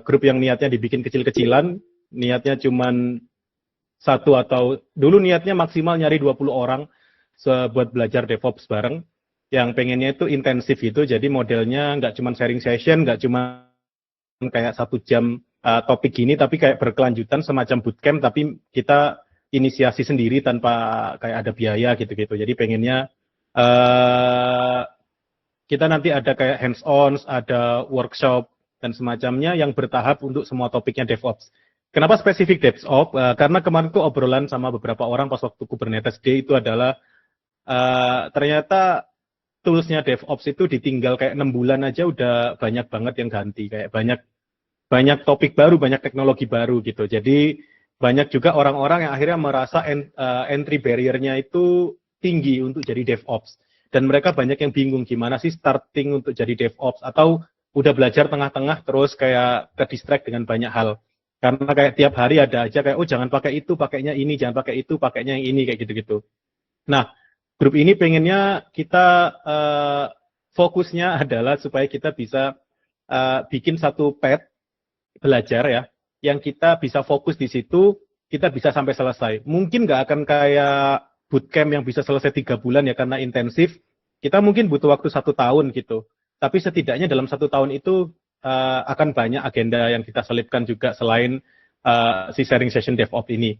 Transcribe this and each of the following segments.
grup yang niatnya dibikin kecil-kecilan, niatnya cuman satu atau dulu niatnya maksimal nyari 20 orang buat belajar DevOps bareng. Yang pengennya itu intensif gitu, jadi modelnya nggak cuma sharing session, nggak cuma kayak 1 jam topik gini, tapi kayak berkelanjutan semacam bootcamp, tapi kita inisiasi sendiri tanpa kayak ada biaya gitu-gitu. Jadi pengennya kita nanti ada kayak hands-on, ada workshop, dan semacamnya yang bertahap untuk semua topiknya DevOps. Kenapa spesifik DevOps? Karena kemarin tuh obrolan sama beberapa orang pas waktu Kubernetes Day itu adalah ternyata toolsnya DevOps itu ditinggal kayak 6 bulan aja udah banyak banget yang ganti, kayak banyak topik baru, banyak teknologi baru gitu. Jadi banyak juga orang-orang yang akhirnya merasa entry barrier-nya itu tinggi untuk jadi DevOps. Dan mereka banyak yang bingung gimana sih starting untuk jadi DevOps, atau udah belajar tengah-tengah terus kayak ke distract dengan banyak hal. Karena kayak tiap hari ada aja kayak, oh jangan pakai itu, pakainya ini, jangan pakai itu, pakainya yang ini, kayak gitu-gitu. Nah, grup ini pengennya kita fokusnya adalah supaya kita bisa bikin satu path belajar ya, yang kita bisa fokus di situ, kita bisa sampai selesai. Mungkin nggak akan kayak bootcamp yang bisa selesai 3 bulan ya karena intensif. Kita mungkin butuh waktu 1 tahun gitu. Tapi setidaknya dalam 1 tahun itu akan banyak agenda yang kita selipkan juga selain si sharing session DevOps ini.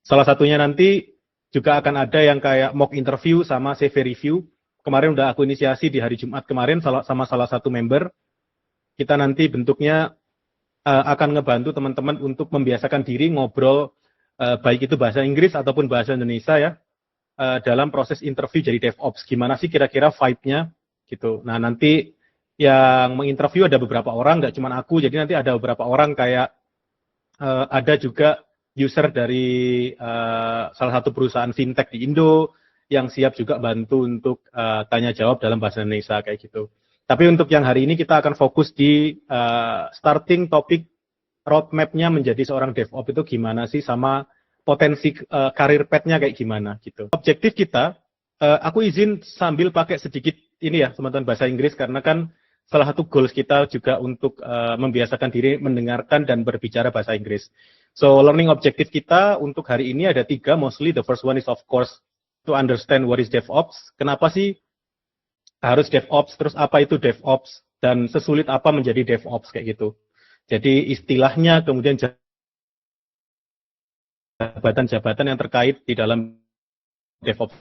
Salah satunya nanti juga akan ada yang kayak mock interview sama CV review. Kemarin udah aku inisiasi di hari Jumat kemarin sama salah satu member. Kita nanti bentuknya akan ngebantu teman-teman untuk membiasakan diri ngobrol baik itu bahasa Inggris ataupun bahasa Indonesia ya dalam proses interview jadi DevOps. Gimana sih kira-kira vibe-nya gitu. Nah nanti yang menginterview ada beberapa orang, nggak cuma aku. Jadi nanti ada beberapa orang kayak ada juga user dari salah satu perusahaan fintech di Indo yang siap juga bantu untuk tanya jawab dalam bahasa Indonesia kayak gitu. Tapi untuk yang hari ini kita akan fokus di starting topik roadmap-nya menjadi seorang DevOps itu gimana sih, sama potensi karir path-nya kayak gimana gitu. Objektif kita, aku izin sambil pakai sedikit ini ya teman-teman bahasa Inggris karena kan salah satu goals kita juga untuk membiasakan diri mendengarkan dan berbicara bahasa Inggris. So, learning objective kita untuk hari ini ada 3, mostly the first one is of course to understand what is DevOps. Kenapa sih harus DevOps, terus apa itu DevOps, dan sesulit apa menjadi DevOps kayak gitu. Jadi istilahnya, kemudian jabatan-jabatan yang terkait di dalam DevOps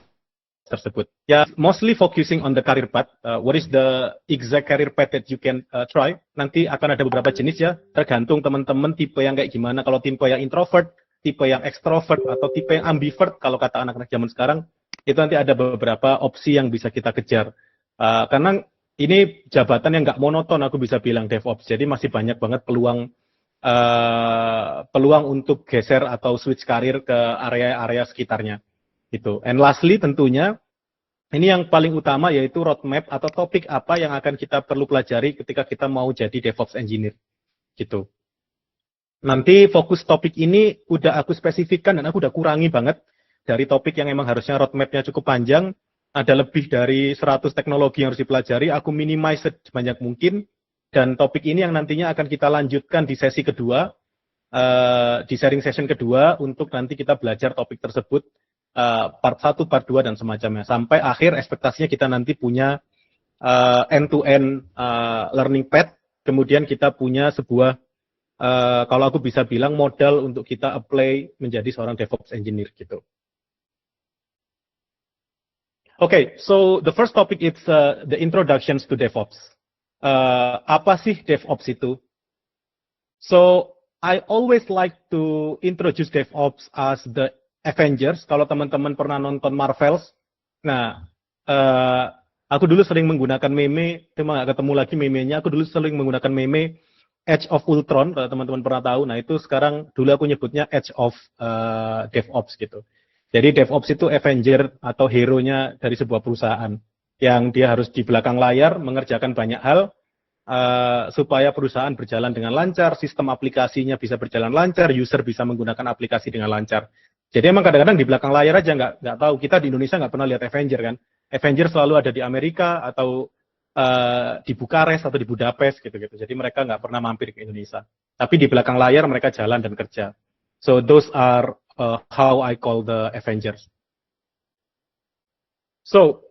tersebut. Ya, mostly focusing on the career path. What is the exact career path that you can try? Nanti akan ada beberapa jenis ya, tergantung teman-teman tipe yang kayak gimana. Kalau tipe yang introvert, tipe yang extrovert, atau tipe yang ambivert, kalau kata anak-anak zaman sekarang, itu nanti ada beberapa opsi yang bisa kita kejar. Karena ini jabatan yang nggak monoton, aku bisa bilang DevOps. Jadi masih banyak banget peluang untuk geser atau switch karir ke area-area sekitarnya. Gitu. And lastly tentunya, ini yang paling utama yaitu roadmap atau topik apa yang akan kita perlu pelajari ketika kita mau jadi DevOps Engineer. Gitu. Nanti fokus topik ini udah aku spesifikkan dan aku udah kurangi banget dari topik yang emang harusnya roadmap-nya cukup panjang. Ada lebih dari 100 teknologi yang harus dipelajari, aku minimize sebanyak mungkin. Dan topik ini yang nantinya akan kita lanjutkan di sesi kedua, di sharing session kedua, untuk nanti kita belajar topik tersebut part 1, part 2, dan semacamnya. Sampai akhir ekspektasinya kita nanti punya end-to-end learning path, kemudian kita punya sebuah, kalau aku bisa bilang, modal untuk kita apply menjadi seorang DevOps Engineer gitu. Okay, so the first topic is the introductions to DevOps. Apa sih DevOps itu? So, I always like to introduce DevOps as the Avengers. Kalau teman-teman pernah nonton Marvels, nah, aku dulu sering menggunakan meme, cuma nggak ketemu lagi memenya. Aku dulu sering menggunakan meme Age of Ultron, kalau teman-teman pernah tahu. Nah, itu sekarang dulu aku nyebutnya Age of DevOps gitu. Jadi DevOps itu Avenger atau hero-nya dari sebuah perusahaan yang dia harus di belakang layar mengerjakan banyak hal supaya perusahaan berjalan dengan lancar, sistem aplikasinya bisa berjalan lancar, user bisa menggunakan aplikasi dengan lancar. Jadi emang kadang-kadang di belakang layar aja nggak tahu. Kita di Indonesia nggak pernah lihat Avenger kan. Avenger selalu ada di Amerika atau di Bukares atau di Budapest gitu-gitu. Jadi mereka nggak pernah mampir ke Indonesia. Tapi di belakang layar mereka jalan dan kerja. So those are how I call the Avengers. So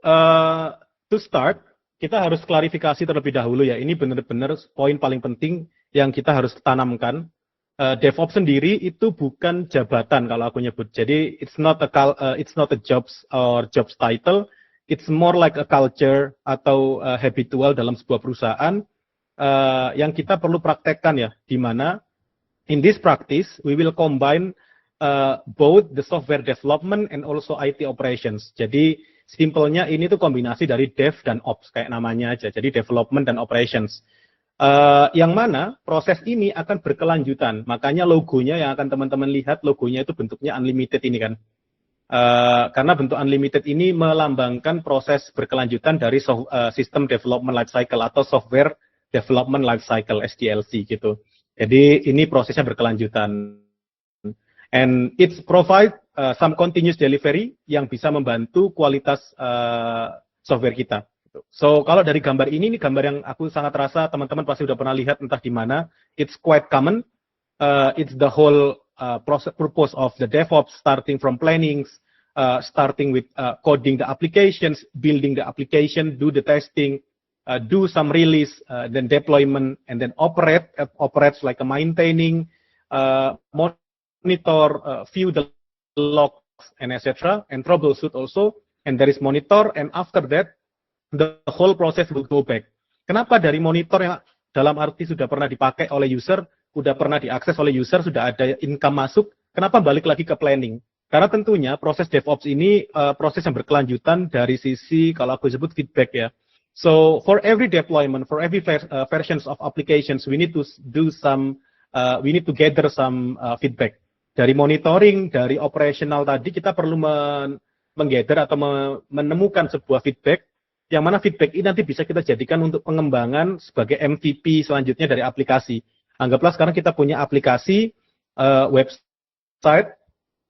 to start, kita harus klarifikasi terlebih dahulu ya. Ini benar-benar poin paling penting yang kita harus tanamkan. DevOps sendiri itu bukan jabatan kalau aku nyebut. Jadi it's not a jobs or jobs title. It's more like a culture atau habitual dalam sebuah perusahaan yang kita perlu praktekkan ya. Di mana in this practice we will combine both the software development and also IT operations. Jadi simpelnya ini tuh kombinasi dari dev dan ops kayak namanya aja. Jadi development dan operations. Yang mana proses ini akan berkelanjutan. Makanya logonya yang akan teman-teman lihat, logonya itu bentuknya unlimited ini kan. Karena bentuk unlimited ini melambangkan proses berkelanjutan dari sistem development lifecycle atau software development lifecycle SDLC gitu. Jadi ini prosesnya berkelanjutan. And it provide some continuous delivery yang bisa membantu kualitas software kita. So kalau dari gambar ini gambar yang aku sangat rasa teman-teman pasti udah pernah lihat entah di mana. It's quite common. It's the whole purpose of the DevOps, starting from planning, starting with coding the applications, building the application, do the testing, do some release, then deployment, and then operates like a maintaining, monitor, view the logs, and etc. And troubleshoot also. And there is monitor, and after that the whole process will go back. Kenapa dari monitor yang dalam arti sudah pernah dipakai oleh user, sudah pernah diakses oleh user, sudah ada income masuk, kenapa balik lagi ke planning? Karena tentunya proses DevOps ini proses yang berkelanjutan dari sisi, kalau aku sebut feedback ya. So for every deployment, for every versions of applications, we need to do some, we need to gather some feedback. Dari monitoring, dari operational tadi, kita perlu menggather atau menemukan sebuah feedback, yang mana feedback ini nanti bisa kita jadikan untuk pengembangan sebagai MVP selanjutnya dari aplikasi. Anggaplah sekarang kita punya aplikasi website,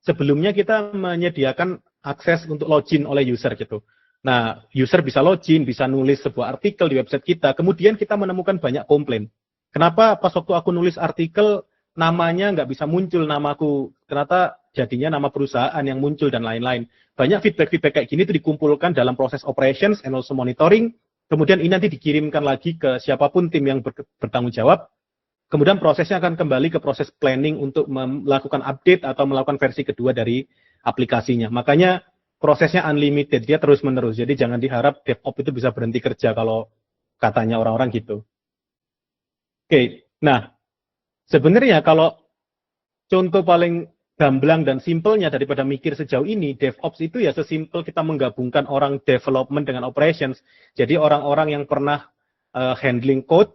sebelumnya kita menyediakan akses untuk login oleh user gitu. Nah, user bisa login, bisa nulis sebuah artikel di website kita, kemudian kita menemukan banyak komplain. Kenapa pas waktu aku nulis artikel, namanya nggak bisa muncul namaku, ternyata jadinya nama perusahaan yang muncul dan lain-lain. Banyak feedback-feedback kayak gini itu dikumpulkan dalam proses operations and also monitoring, kemudian ini nanti dikirimkan lagi ke siapapun tim yang bertanggung jawab, kemudian prosesnya akan kembali ke proses planning untuk melakukan update atau melakukan versi kedua dari aplikasinya. Makanya prosesnya unlimited, dia terus-menerus, jadi jangan diharap DevOps itu bisa berhenti kerja kalau katanya orang-orang gitu. Oke, nah sebenarnya kalau contoh paling gamblang dan simpelnya daripada mikir sejauh ini, DevOps itu ya sesimpel kita menggabungkan orang development dengan operations. Jadi orang-orang yang pernah handling code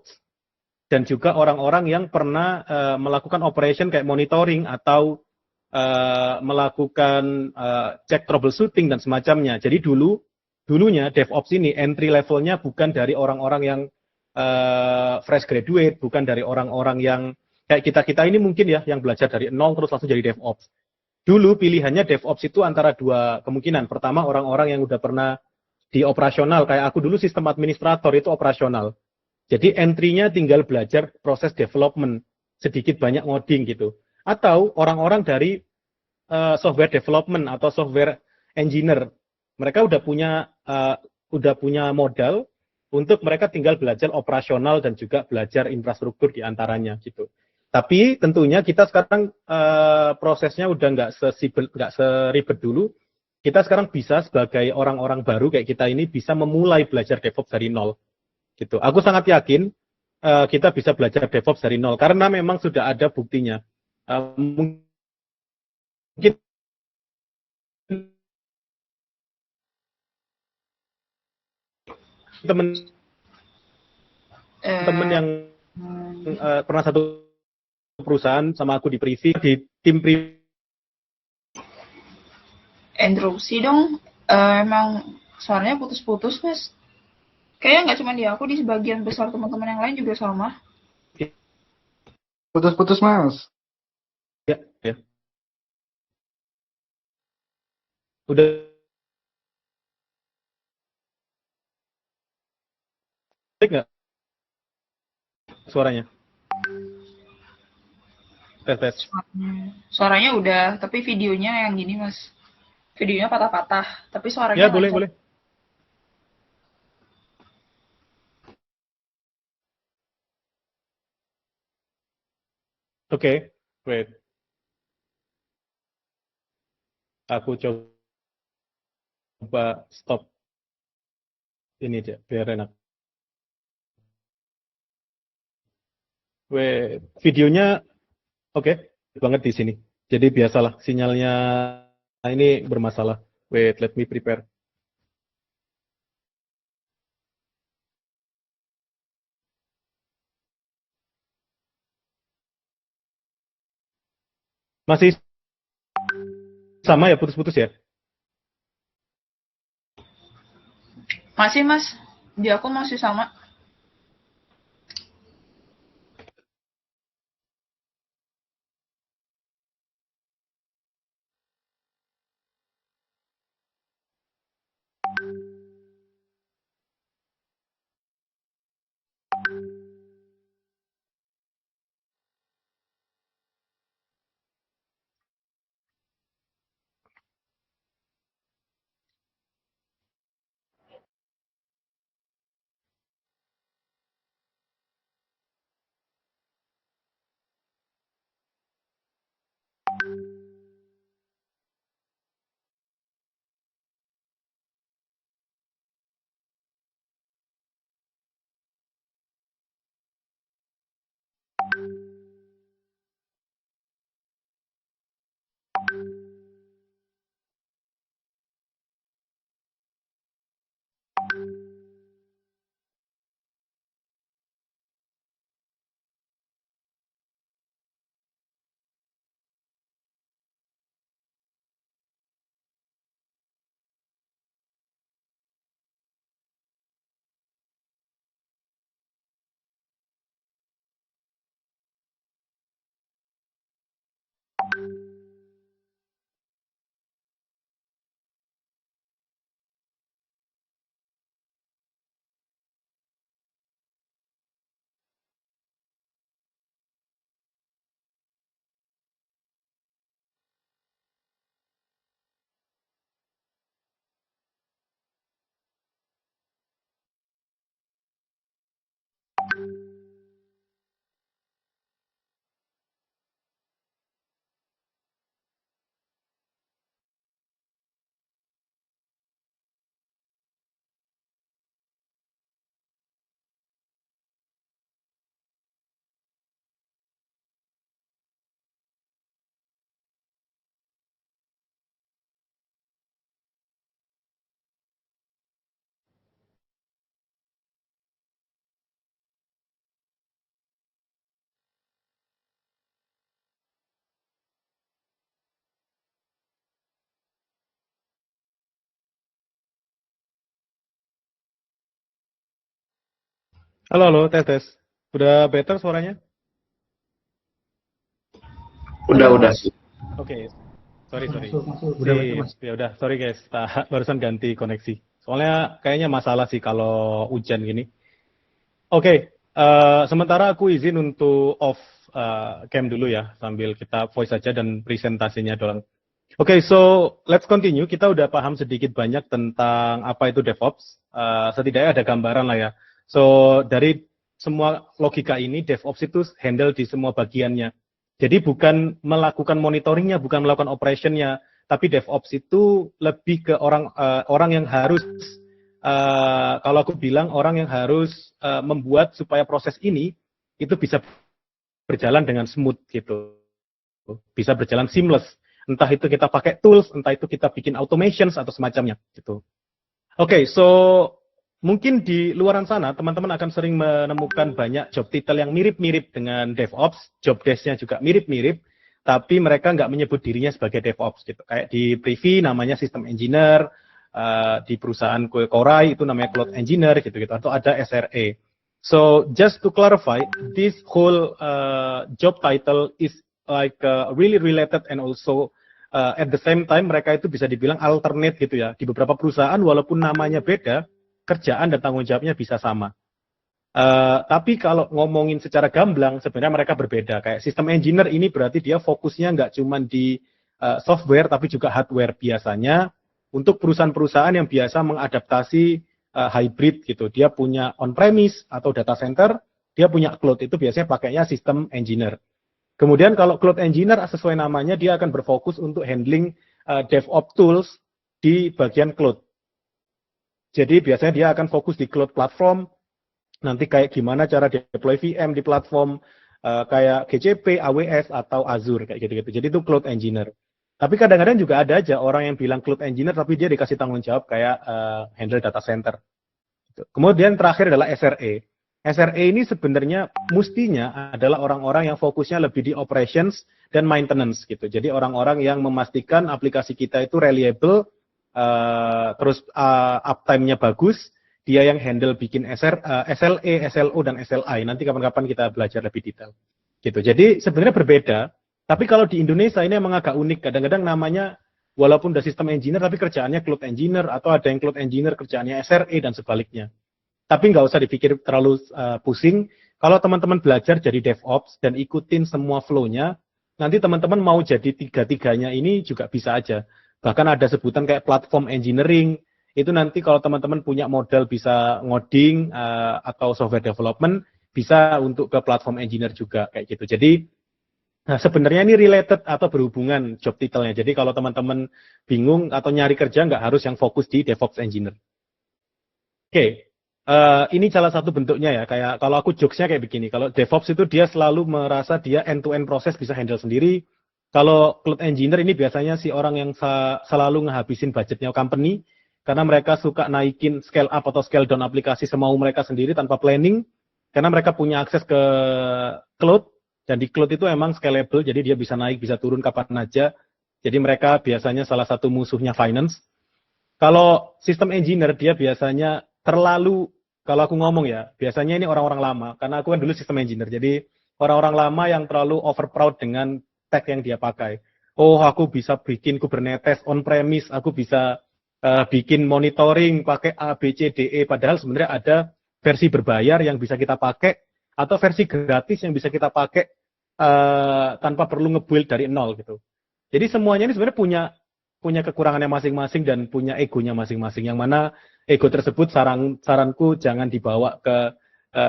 dan juga orang-orang yang pernah melakukan operation kayak monitoring atau melakukan cek troubleshooting dan semacamnya. Jadi dulunya DevOps ini entry levelnya bukan dari orang-orang yang fresh graduate, bukan dari orang-orang yang kayak kita ini mungkin ya, yang belajar dari nol terus langsung jadi DevOps. Dulu pilihannya DevOps itu antara dua kemungkinan. Pertama, orang-orang yang udah pernah di operasional, kayak aku dulu sistem administrator itu operasional. Jadi entry-nya tinggal belajar proses development, sedikit banyak ngoding gitu. Atau orang-orang dari software development atau software engineer. Mereka udah punya modal untuk mereka tinggal belajar operasional dan juga belajar infrastruktur di antaranya gitu. Tapi tentunya kita sekarang prosesnya udah nggak seribet dulu. Kita sekarang bisa sebagai orang-orang baru kayak kita ini bisa memulai belajar DevOps dari nol. Gitu. Aku sangat yakin kita bisa belajar DevOps dari nol karena memang sudah ada buktinya. Mungkin teman-teman yang pernah satu perusahaan sama aku di preview di tim preview. Interupsi dong, emang suaranya putus-putus mas. Kayaknya nggak cuma di aku, di sebagian besar teman-teman yang lain juga sama. Putus-putus mas. Ya. Udah nggak suaranya? Tes. Suaranya udah, tapi videonya yang gini mas. Videonya patah-patah, tapi suaranya Ya, lancar. boleh. Oke, wait. Aku coba stop ini aja, biar enak. Wait, videonya oke banget di sini. Jadi biasalah sinyalnya ini bermasalah. Wait, let me prepare. Masih sama ya, putus-putus ya? Masih mas, di aku masih sama. Halo, tes. Udah better suaranya? Udah. Oke, sorry. Masuk. Udah betul, Mas. Ya udah, sorry guys, barusan ganti koneksi. Soalnya kayaknya masalah sih kalau hujan gini. Oke, sementara aku izin untuk off cam dulu ya, sambil kita voice aja dan presentasinya doang. Oke, so let's continue. Kita udah paham sedikit banyak tentang apa itu DevOps. Setidaknya ada gambaran lah ya. So dari semua logika ini, DevOps itu handle di semua bagiannya. Jadi bukan melakukan monitoringnya, bukan melakukan operationnya, tapi DevOps itu lebih ke orang yang harus, kalau aku bilang orang yang harus membuat supaya proses ini itu bisa berjalan dengan smooth gitu, bisa berjalan seamless. Entah itu kita pakai tools, entah itu kita bikin automations atau semacamnya gitu. Oke, so mungkin di luaran sana teman-teman akan sering menemukan banyak job title yang mirip-mirip dengan DevOps, job desk-nya juga mirip-mirip, tapi mereka nggak menyebut dirinya sebagai DevOps gitu. Kayak di Privy namanya System Engineer, di perusahaan Korai itu namanya Cloud Engineer gitu-gitu, atau ada SRE. So just to clarify, this whole job title is like really related and also at the same time mereka itu bisa dibilang alternate gitu ya. Di beberapa perusahaan walaupun namanya beda, kerjaan dan tanggung jawabnya bisa sama. Tapi kalau ngomongin secara gamblang, sebenarnya mereka berbeda. Kayak sistem engineer ini berarti dia fokusnya nggak cuma di software, tapi juga hardware biasanya. Untuk perusahaan-perusahaan yang biasa mengadaptasi hybrid gitu. Dia punya on-premise atau data center, dia punya cloud, itu biasanya pakainya sistem engineer. Kemudian kalau cloud engineer sesuai namanya, dia akan berfokus untuk handling DevOps tools di bagian cloud. Jadi biasanya dia akan fokus di cloud platform, nanti kayak gimana cara deploy VM di platform kayak GCP, AWS, atau Azure, kayak gitu-gitu. Jadi itu cloud engineer. Tapi kadang-kadang juga ada aja orang yang bilang cloud engineer, tapi dia dikasih tanggung jawab kayak handle data center. Kemudian terakhir adalah SRE. SRE ini sebenarnya mestinya adalah orang-orang yang fokusnya lebih di operations dan maintenance gitu. Jadi orang-orang yang memastikan aplikasi kita itu reliable, terus uptime-nya bagus, dia yang handle bikin SLE, SLO, dan SLI. Nanti kapan-kapan kita belajar lebih detail. Gitu. Jadi sebenarnya berbeda, tapi kalau di Indonesia ini emang agak unik. Kadang-kadang namanya, walaupun udah sistem engineer, tapi kerjaannya cloud engineer, atau ada yang cloud engineer kerjaannya SRE, dan sebaliknya. Tapi nggak usah dipikir terlalu pusing. Kalau teman-teman belajar jadi DevOps dan ikutin semua flow-nya, nanti teman-teman mau jadi tiga-tiganya ini juga bisa aja. Bahkan ada sebutan kayak platform engineering, itu nanti kalau teman-teman punya modal bisa ngoding atau software development, bisa untuk ke platform engineer juga kayak gitu. Jadi sebenarnya ini related atau berhubungan job title-nya. Jadi kalau teman-teman bingung atau nyari kerja, nggak harus yang fokus di DevOps engineer. Oke. Ini salah satu bentuknya ya, kayak kalau aku jokesnya kayak begini, kalau DevOps itu dia selalu merasa dia end-to-end proses bisa handle sendiri. Kalau cloud engineer ini biasanya si orang yang selalu ngehabisin budgetnya company, karena mereka suka naikin scale up atau scale down aplikasi semau mereka sendiri tanpa planning, karena mereka punya akses ke cloud, dan di cloud itu emang scalable, jadi dia bisa naik, bisa turun kapan aja. Jadi mereka biasanya salah satu musuhnya finance. Kalau sistem engineer dia biasanya terlalu, kalau aku ngomong ya, biasanya ini orang-orang lama, karena aku kan dulu sistem engineer, jadi orang-orang lama yang terlalu overproud dengan tech yang dia pakai. Oh, aku bisa bikin Kubernetes on-premise, aku bisa bikin monitoring pakai A, B, C, D, E, padahal sebenarnya ada versi berbayar yang bisa kita pakai, atau versi gratis yang bisa kita pakai tanpa perlu nge-build dari nol gitu. Jadi semuanya ini sebenarnya punya kekurangannya masing-masing dan punya egonya masing-masing, yang mana ego tersebut saranku jangan dibawa ke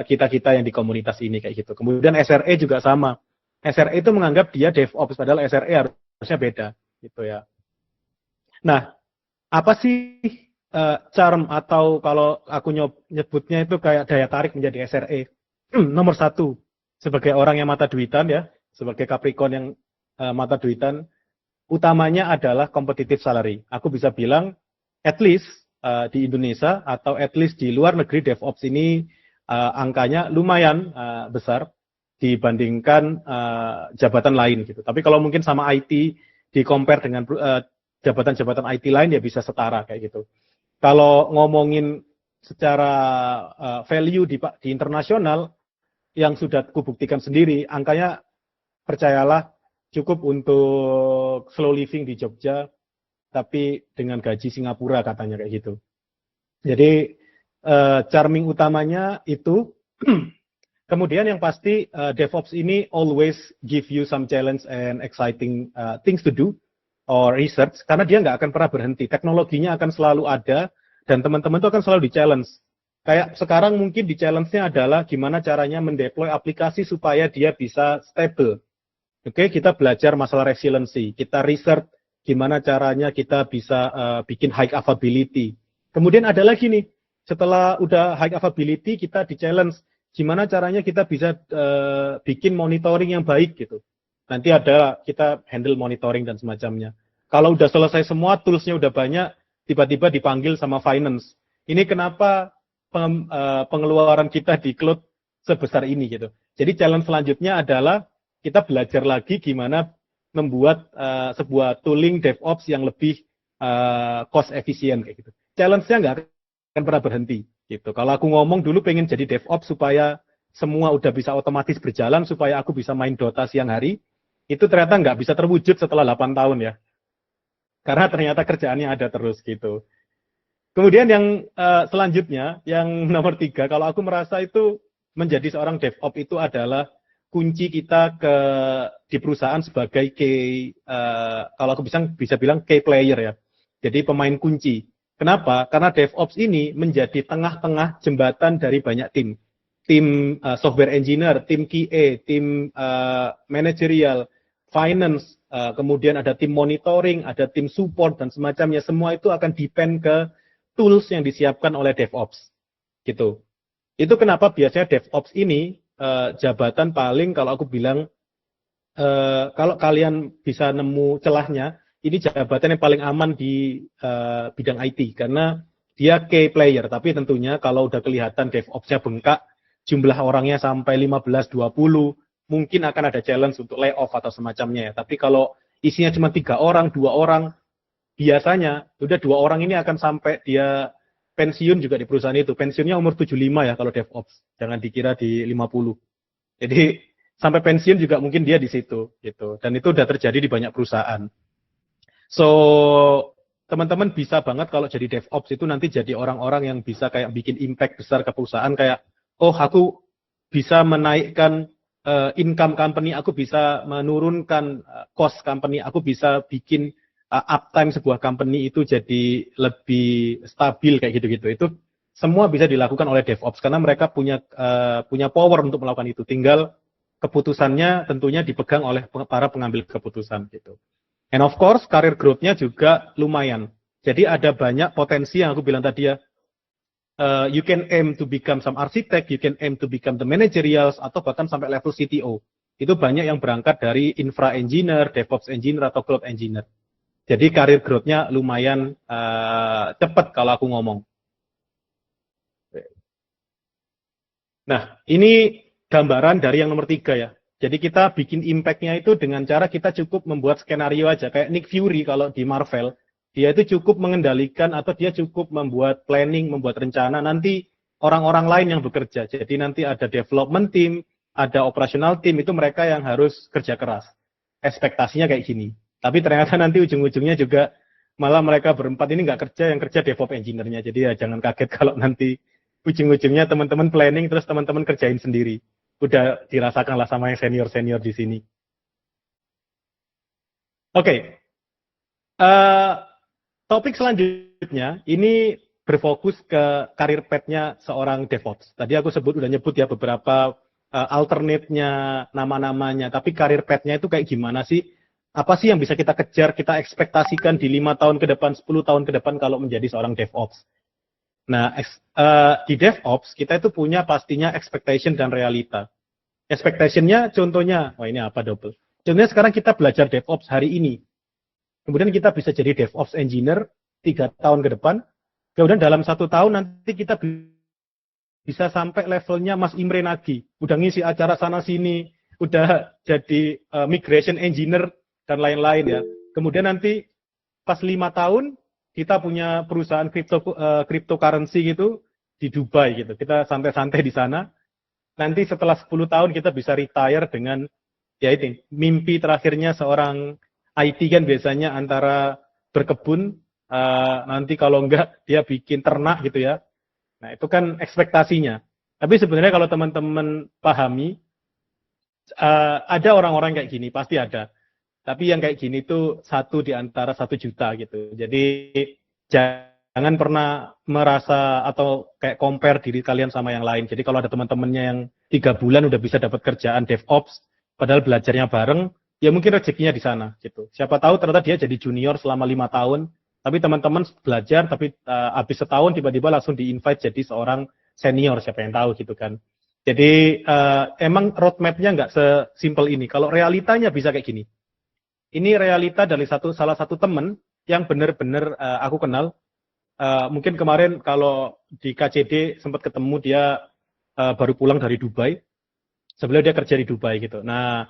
kita-kita yang di komunitas ini kayak gitu. Kemudian SRE juga sama. SRE itu menganggap dia DevOps, padahal SRE harusnya beda gitu ya. Nah, apa sih charm atau kalau aku nyebutnya itu kayak daya tarik menjadi SRE? Nomor satu, sebagai orang yang mata duitan ya, sebagai Capricorn yang mata duitan, utamanya adalah competitive salary. Aku bisa bilang, at least di Indonesia atau at least di luar negeri DevOps ini angkanya lumayan besar dibandingkan jabatan lain gitu. Tapi kalau mungkin sama IT di compare dengan jabatan-jabatan IT lain ya bisa setara kayak gitu. Kalau ngomongin secara value di internasional yang sudah kubuktikan sendiri, angkanya percayalah cukup untuk slow living di Jogja, tapi dengan gaji Singapura katanya kayak gitu. Jadi charming utamanya itu. Kemudian yang pasti DevOps ini always give you some challenge and exciting things to do or research, karena dia nggak akan pernah berhenti. Teknologinya akan selalu ada dan teman-teman itu akan selalu di-challenge. Kayak sekarang mungkin di-challenge-nya adalah gimana caranya mendeploy aplikasi supaya dia bisa stable. Oke, kita belajar masalah resiliency, kita research gimana caranya kita bisa bikin high availability. Kemudian ada lagi nih, setelah udah high availability kita di-challenge gimana caranya kita bisa bikin monitoring yang baik gitu. Nanti ada kita handle monitoring dan semacamnya. Kalau udah selesai semua, toolsnya udah banyak, tiba-tiba dipanggil sama finance. Ini kenapa pengeluaran kita di cloud sebesar ini gitu. Jadi challenge selanjutnya adalah kita belajar lagi gimana membuat sebuah tooling DevOps yang lebih cost efisien kayak gitu. Challenge-nya nggak akan pernah berhenti. Gitu. Kalau aku ngomong dulu pengen jadi DevOps supaya semua udah bisa otomatis berjalan, supaya aku bisa main Dota siang hari, itu ternyata nggak bisa terwujud setelah 8 tahun ya. Karena ternyata kerjaannya ada terus gitu. Kemudian yang selanjutnya, yang nomor 3, kalau aku merasa itu menjadi seorang DevOps itu adalah kunci kita di perusahaan sebagai kalau aku bisa bilang key player ya. Jadi pemain kunci. Kenapa? Karena DevOps ini menjadi tengah-tengah jembatan dari banyak tim. Tim software engineer, tim QA, tim managerial, finance, kemudian ada tim monitoring, ada tim support dan semacamnya. Semua itu akan depend ke tools yang disiapkan oleh DevOps. Gitu. Itu kenapa biasanya DevOps ini jabatan paling kalau aku bilang kalau kalian bisa nemu celahnya, ini jabatan yang paling aman di bidang IT karena dia key player. Tapi tentunya kalau udah kelihatan DevOps-nya bengkak, jumlah orangnya sampai 15-20, mungkin akan ada challenge untuk layoff atau semacamnya ya. Tapi kalau isinya cuma 3 orang, 2 orang, biasanya udah 2 orang ini akan sampai dia pensiun juga di perusahaan itu. Pensiunnya umur 75 ya kalau DevOps. Jangan dikira di 50. Jadi sampai pensiun juga mungkin dia di situ gitu. Dan itu udah terjadi di banyak perusahaan. So, teman-teman bisa banget kalau jadi DevOps itu nanti jadi orang-orang yang bisa kayak bikin impact besar ke perusahaan kayak oh aku bisa menaikkan income company, aku bisa menurunkan cost company, aku bisa bikin uptime sebuah company itu jadi lebih stabil kayak gitu-gitu. Itu semua bisa dilakukan oleh DevOps karena mereka punya power untuk melakukan itu. Tinggal keputusannya tentunya dipegang oleh para pengambil keputusan gitu. And of course, career growth-nya juga lumayan. Jadi ada banyak potensi yang aku bilang tadi ya. You can aim to become some architect, you can aim to become the managerials, atau bahkan sampai level CTO. Itu banyak yang berangkat dari infra engineer, DevOps engineer, atau cloud engineer. Jadi career growth-nya lumayan cepat kalau aku ngomong. Nah, ini gambaran dari yang nomor 3 ya. Jadi kita bikin impact-nya itu dengan cara kita cukup membuat skenario aja. Kayak Nick Fury kalau di Marvel, dia itu cukup mengendalikan atau dia cukup membuat planning, membuat rencana. Nanti orang-orang lain yang bekerja. Jadi nanti ada development team, ada operational team, itu mereka yang harus kerja keras. Ekspektasinya kayak gini. Tapi ternyata nanti ujung-ujungnya juga malah mereka berempat ini nggak kerja, yang kerja DevOps engineer-nya. Jadi ya jangan kaget kalau nanti ujung-ujungnya teman-teman planning terus teman-teman kerjain sendiri. Udah dirasakan lah sama yang senior-senior di sini. Oke. Topik selanjutnya ini berfokus ke karir path-nya seorang DevOps. Tadi aku udah nyebut ya beberapa alternate-nya, nama-namanya. Tapi karir path-nya itu kayak gimana sih? Apa sih yang bisa kita kejar, kita ekspektasikan di 5 tahun ke depan, 10 tahun ke depan kalau menjadi seorang DevOps? Nah, di DevOps kita itu punya pastinya expectation dan realita. Expectation-nya contohnya, ini apa double? Contohnya sekarang kita belajar DevOps hari ini. Kemudian kita bisa jadi DevOps engineer 3 tahun ke depan. Kemudian dalam 1 tahun nanti kita bisa sampai levelnya Mas Imre Nagi. Udah ngisi acara sana-sini, udah jadi migration engineer dan lain-lain ya. Kemudian nanti pas 5 tahun kita punya perusahaan cryptocurrency gitu di Dubai gitu. Kita santai-santai di sana. Nanti setelah 10 tahun kita bisa retire dengan ya itu mimpi terakhirnya seorang IT kan biasanya antara berkebun, nanti kalau enggak dia bikin ternak gitu ya. Nah itu kan ekspektasinya. Tapi sebenarnya kalau teman-teman pahami, ada orang-orang kayak gini, pasti ada. Tapi yang kayak gini tuh 1 di antara 1 juta gitu. Jadi jangan pernah merasa atau kayak compare diri kalian sama yang lain. Jadi kalau ada teman-temannya yang 3 bulan udah bisa dapat kerjaan DevOps, padahal belajarnya bareng, ya mungkin rezekinya di sana gitu. Siapa tahu ternyata dia jadi junior selama 5 tahun, tapi teman-teman belajar, tapi habis setahun tiba-tiba langsung di-invite jadi seorang senior, siapa yang tahu gitu kan. Jadi emang roadmap-nya nggak sesimpel ini. Kalau realitanya bisa kayak gini. Ini realita dari salah satu teman yang benar-benar aku kenal. Mungkin kemarin kalau di KCD sempat ketemu dia baru pulang dari Dubai. Sebelumnya dia kerja di Dubai gitu. Nah,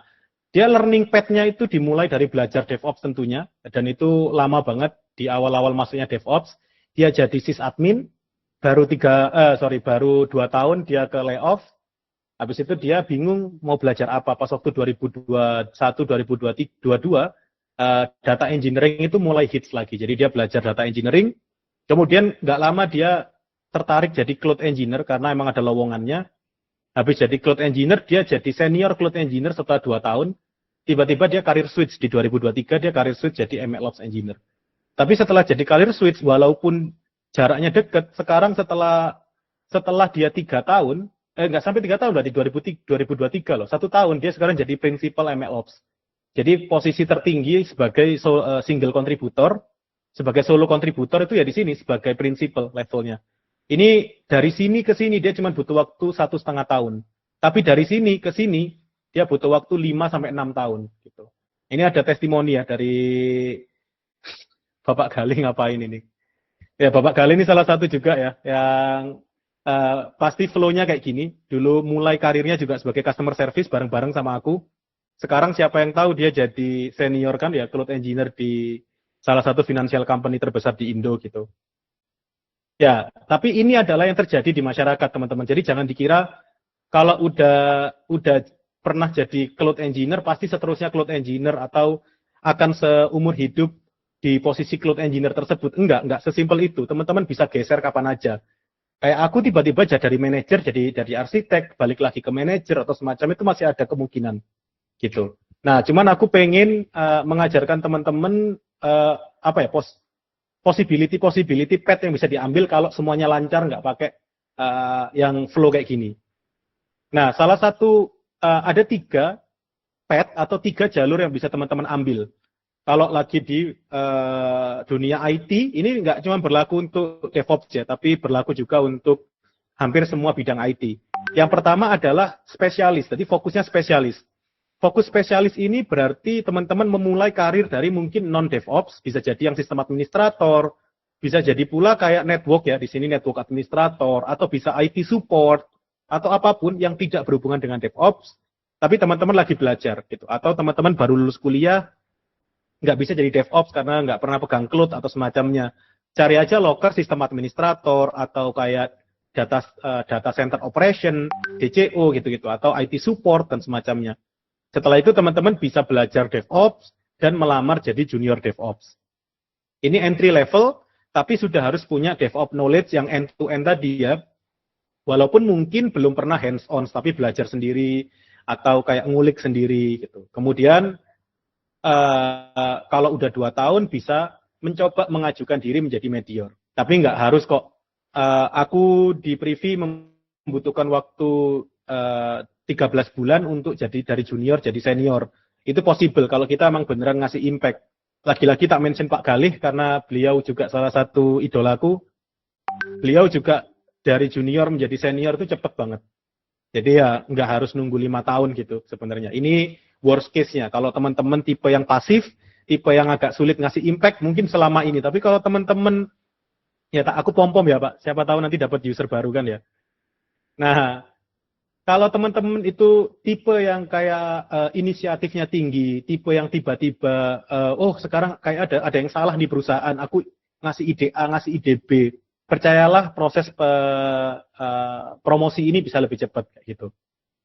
dia learning path-nya itu dimulai dari belajar DevOps tentunya. Dan itu lama banget di awal-awal masuknya DevOps. Dia jadi sysadmin. Baru 2 tahun dia ke layoff. Habis itu dia bingung mau belajar apa. Pas waktu 2021-2022, data engineering itu mulai hits lagi. Jadi dia belajar data engineering. Kemudian nggak lama dia tertarik jadi cloud engineer karena emang ada lowongannya. Habis jadi cloud engineer, dia jadi senior cloud engineer setelah 2 tahun. Tiba-tiba dia karir switch di 2023, dia karir switch jadi MLOps engineer. Tapi setelah jadi karir switch, walaupun jaraknya dekat, sekarang setelah dia 3 tahun, nggak sampai 3 tahun berarti 2023 loh, 1 tahun dia sekarang jadi principal MLOps. Jadi posisi tertinggi sebagai single contributor, sebagai solo contributor itu ya di sini sebagai principal levelnya. Ini dari sini ke sini dia cuma butuh waktu 1,5 tahun. Tapi dari sini ke sini dia butuh waktu 5-6 tahun gitu. Ini ada testimoni ya dari Bapak Galih ngapain ini. Ya Bapak Galih ini salah satu juga ya yang pasti flow-nya kayak gini. Dulu mulai karirnya juga sebagai customer service bareng-bareng sama aku. Sekarang siapa yang tahu dia jadi senior kan ya cloud engineer di salah satu financial company terbesar di Indo gitu. Ya, tapi ini adalah yang terjadi di masyarakat teman-teman. Jadi jangan dikira kalau udah pernah jadi cloud engineer pasti seterusnya cloud engineer atau akan seumur hidup di posisi cloud engineer tersebut. Enggak sesimpel itu. Teman-teman bisa geser kapan aja. Kayak aku tiba-tiba jadi dari manajer, jadi dari arsitek, balik lagi ke manajer atau semacam itu masih ada kemungkinan. Gitu. Nah, cuman aku pengen mengajarkan teman-teman possibility path yang bisa diambil kalau semuanya lancar, nggak pakai yang flow kayak gini. Nah, salah satu ada 3 path atau 3 jalur yang bisa teman-teman ambil. Kalau lagi di dunia IT, ini nggak cuma berlaku untuk DevOps ya, tapi berlaku juga untuk hampir semua bidang IT. Yang pertama adalah spesialis, jadi fokusnya spesialis. Fokus spesialis ini berarti teman-teman memulai karir dari mungkin non-DevOps, bisa jadi yang sistem administrator, bisa jadi pula kayak network ya, di sini network administrator, atau bisa IT support, atau apapun yang tidak berhubungan dengan DevOps, tapi teman-teman lagi belajar gitu. Atau teman-teman baru lulus kuliah, nggak bisa jadi DevOps karena nggak pernah pegang cloud atau semacamnya. Cari aja loker sistem administrator, atau kayak data center operation, DCO gitu-gitu, atau IT support dan semacamnya. Setelah itu teman-teman bisa belajar DevOps dan melamar jadi junior DevOps. Ini entry level, tapi sudah harus punya DevOps knowledge yang end-to-end tadi ya. Walaupun mungkin belum pernah hands-on, tapi belajar sendiri atau kayak ngulik sendiri gitu. Kemudian kalau udah 2 tahun bisa mencoba mengajukan diri menjadi medior. Tapi nggak harus kok. Aku di Privy membutuhkan waktu 13 bulan untuk jadi dari junior jadi senior. Itu possible kalau kita emang beneran ngasih impact. Lagi-lagi tak mention Pak Galih karena beliau juga salah satu idolaku. Beliau juga dari junior menjadi senior itu cepet banget. Jadi ya nggak harus nunggu 5 tahun gitu sebenarnya. Ini worst case-nya. Kalau teman-teman tipe yang pasif, tipe yang agak sulit ngasih impact mungkin selama ini. Tapi kalau teman-teman, ya tak aku pom-pom ya Pak. Siapa tahu nanti dapat user baru kan ya. Nah, kalau teman-teman itu tipe yang kayak inisiatifnya tinggi, tipe yang tiba-tiba, sekarang kayak ada yang salah di perusahaan, aku ngasih ide A, ngasih ide B, percayalah proses promosi ini bisa lebih cepat kayak gitu.